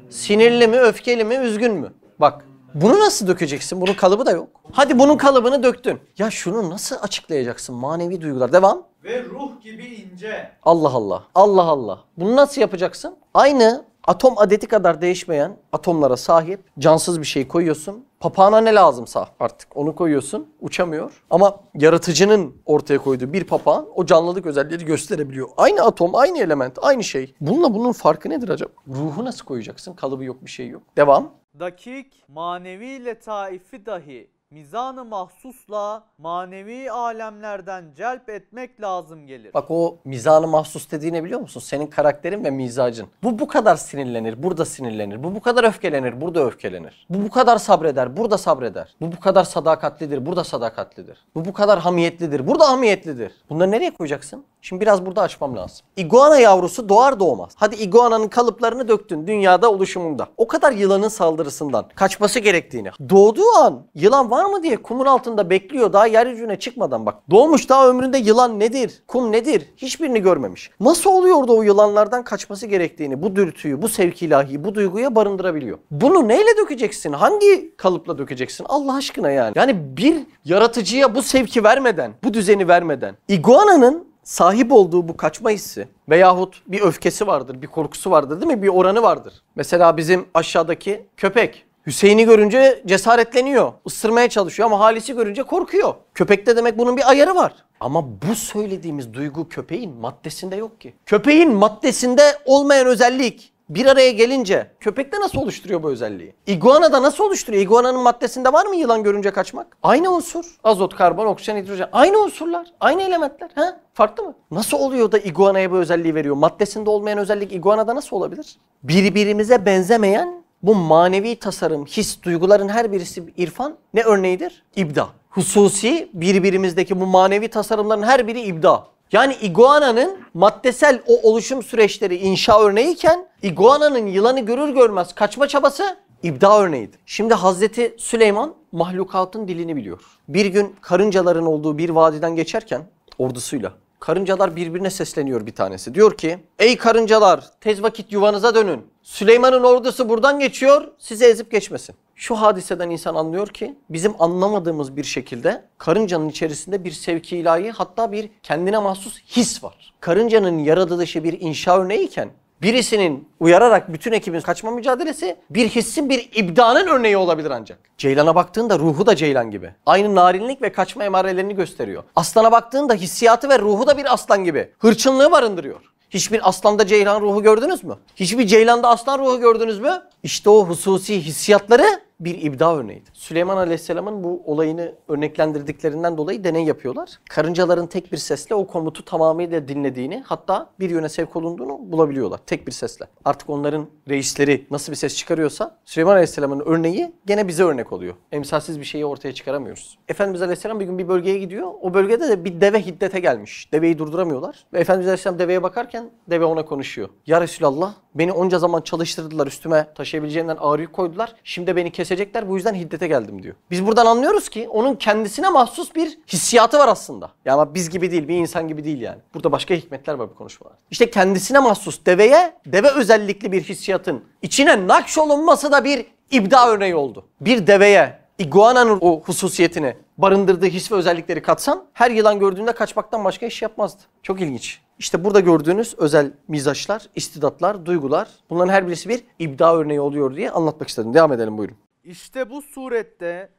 Sinirli mi, öfkeli mi, üzgün mü? Bak, bunu nasıl dökeceksin? Bunun kalıbı da yok. Hadi bunun kalıbını döktün. Ya şunu nasıl açıklayacaksın? Manevi duygular. Devam.
Ve ruh gibi ince.
Allah Allah. Allah Allah. Bunu nasıl yapacaksın? Aynı atom adeti kadar değişmeyen atomlara sahip cansız bir şey koyuyorsun. Papağana ne lazımsa artık onu koyuyorsun. Uçamıyor. Ama yaratıcının ortaya koyduğu bir papağan o canlılık özellikleri gösterebiliyor. Aynı atom, aynı element, aynı şey. Bununla bunun farkı nedir acaba? Ruhu nasıl koyacaksın? Kalıbı yok, bir şey yok. Devam.
Dakik, manevi letaifi dahi mizan-ı mahsusla manevi alemlerden celp etmek lazım gelir.
Bak o mizanı mahsus dediğini biliyor musun? Senin karakterin ve mizacın. Bu kadar sinirlenir, burada sinirlenir. Bu kadar öfkelenir, burada öfkelenir. Bu kadar sabreder, burada sabreder. Bu kadar sadakatlidir, burada sadakatlidir. Bu kadar hamiyetlidir, burada hamiyetlidir. Bunları nereye koyacaksın? Şimdi biraz burada açmam lazım. İguana yavrusu doğar doğmaz. Hadi iguananın kalıplarını döktün dünyada oluşumunda. O kadar yılanın saldırısından kaçması gerektiğini. Doğduğu an yılan var mı diye kumun altında bekliyor daha yeryüzüne çıkmadan bak. Doğmuş daha ömründe yılan nedir, kum nedir hiçbirini görmemiş. Nasıl oluyor da o yılanlardan kaçması gerektiğini, bu dürtüyü, bu sevki ilahi, bu duyguya barındırabiliyor. Bunu neyle dökeceksin? Hangi kalıpla dökeceksin? Allah aşkına yani. Yani bir yaratıcıya bu sevki vermeden, bu düzeni vermeden iguananın sahip olduğu bu kaçma hissi veyahut bir öfkesi vardır, bir korkusu vardır değil mi? Bir oranı vardır. Mesela bizim aşağıdaki köpek Hüseyin'i görünce cesaretleniyor, ısırmaya çalışıyor ama Halis'i görünce korkuyor. Köpekte demek bunun bir ayarı var. Ama bu söylediğimiz duygu köpeğin maddesinde yok ki. Köpeğin maddesinde olmayan özellik bir araya gelince köpekte nasıl oluşturuyor bu özelliği? İguanada nasıl oluşturuyor? İguananın maddesinde var mı yılan görünce kaçmak? Aynı unsur. Azot, karbon, oksijen, hidrojen. Aynı unsurlar. Aynı elementler. Ha? Farklı mı? Nasıl oluyor da iguanaya bu özelliği veriyor? Maddesinde olmayan özellik iguanada nasıl olabilir? Birbirimize benzemeyen bu manevi tasarım, his, duyguların her birisi irfan ne örneğidir? İbda. Hususi birbirimizdeki bu manevi tasarımların her biri ibda. Yani iguananın maddesel o oluşum süreçleri inşa örneğiyken iguananın yılanı görür görmez kaçma çabası ibda örneğidir. Şimdi Hazreti Süleyman mahlukatın dilini biliyor. Bir gün karıncaların olduğu bir vadiden geçerken ordusuyla karıncalar birbirine sesleniyor bir tanesi. Diyor ki ey karıncalar tez vakit yuvanıza dönün. Süleyman'ın ordusu buradan geçiyor sizi ezip geçmesin. Şu hadiseden insan anlıyor ki bizim anlamadığımız bir şekilde karıncanın içerisinde bir sevki ilahi hatta bir kendine mahsus his var. Karıncanın yaratılışı bir inşa örneğiyken birisinin uyararak bütün ekibin kaçma mücadelesi bir hissin bir ibdanın örneği olabilir ancak. Ceylana baktığında ruhu da ceylan gibi. Aynı narinlik ve kaçma emarelerini gösteriyor. Aslana baktığında hissiyatı ve ruhu da bir aslan gibi. Hırçınlığı barındırıyor. Hiçbir aslanda ceylan ruhu gördünüz mü? Hiçbir ceylanda aslan ruhu gördünüz mü? İşte o hususi hissiyatları bir ibda örneğidir. Süleyman Aleyhisselam'ın bu olayını örneklendirdiklerinden dolayı deney yapıyorlar. Karıncaların tek bir sesle o komutu tamamıyla dinlediğini hatta bir yöne sevk olunduğunu bulabiliyorlar. Tek bir sesle. Artık onların reisleri nasıl bir ses çıkarıyorsa Süleyman Aleyhisselam'ın örneği gene bize örnek oluyor. Emsalsiz bir şeyi ortaya çıkaramıyoruz. Efendimiz Aleyhisselam bir gün bir bölgeye gidiyor. O bölgede de bir deve hiddete gelmiş. Deveyi durduramıyorlar. Ve Efendimiz Aleyhisselam deveye bakarken deve ona konuşuyor. Ya Resulallah beni onca zaman çalıştırdılar üstüme taşıyabileceğimden ağır yük koydular. Şimdi beni kesecekler bu yüzden hiddete geldim diyor. Biz buradan anlıyoruz ki onun kendisine mahsus bir hissiyatı var aslında. Yani ama biz gibi değil, bir insan gibi değil yani. Burada başka hikmetler var bu konuşmalarda. İşte kendisine mahsus deve özellikli bir hissiyatın içine nakşolunması da bir ibda örneği oldu. Bir deveye iguananın o hususiyetini barındırdığı his ve özellikleri katsan her yılan gördüğünde kaçmaktan başka iş yapmazdı. Çok ilginç. İşte burada gördüğünüz özel mizaçlar, istidatlar, duygular bunların her birisi bir ibda örneği oluyor diye anlatmak istedim. Devam edelim buyurun.
İşte bu surette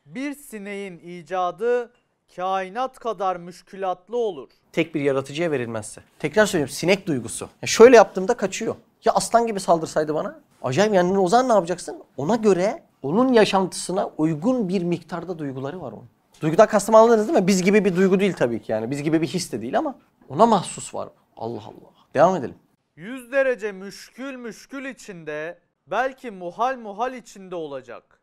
bir sineğin icadı kainat kadar müşkülatlı olur.
Tek bir yaratıcıya verilmezse. Tekrar söylüyorum sinek duygusu. Ya şöyle yaptığımda kaçıyor. Ya aslan gibi saldırsaydı bana? Acayip yani o zaman ne yapacaksın? Ona göre onun yaşantısına uygun bir miktarda duyguları var onun. Duygudan kastım anladınız değil mi? Biz gibi bir duygu değil tabii ki yani. Biz gibi bir his de değil ama ona mahsus var. Allah Allah. Devam edelim.
100 derece müşkül içinde belki muhal içinde olacak.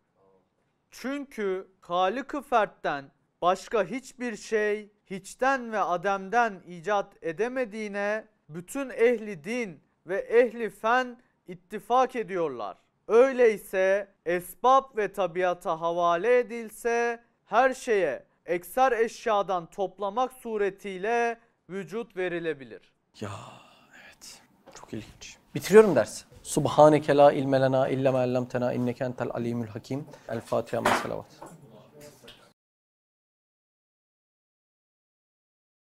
Çünkü Halık-ı Fert'ten başka hiçbir şey hiçten ve ademden icat edemediğine bütün ehli din ve ehli fen ittifak ediyorlar. Öyleyse esbab ve tabiata havale edilse her şeye ekser eşyadan toplamak suretiyle vücut verilebilir.
Ya evet. Çok ilginç. Bitiriyorum dersi. Subhaneke la ilme lena illa ma allamtena inneke entel alimul hakim. El Fatiha ve selavat.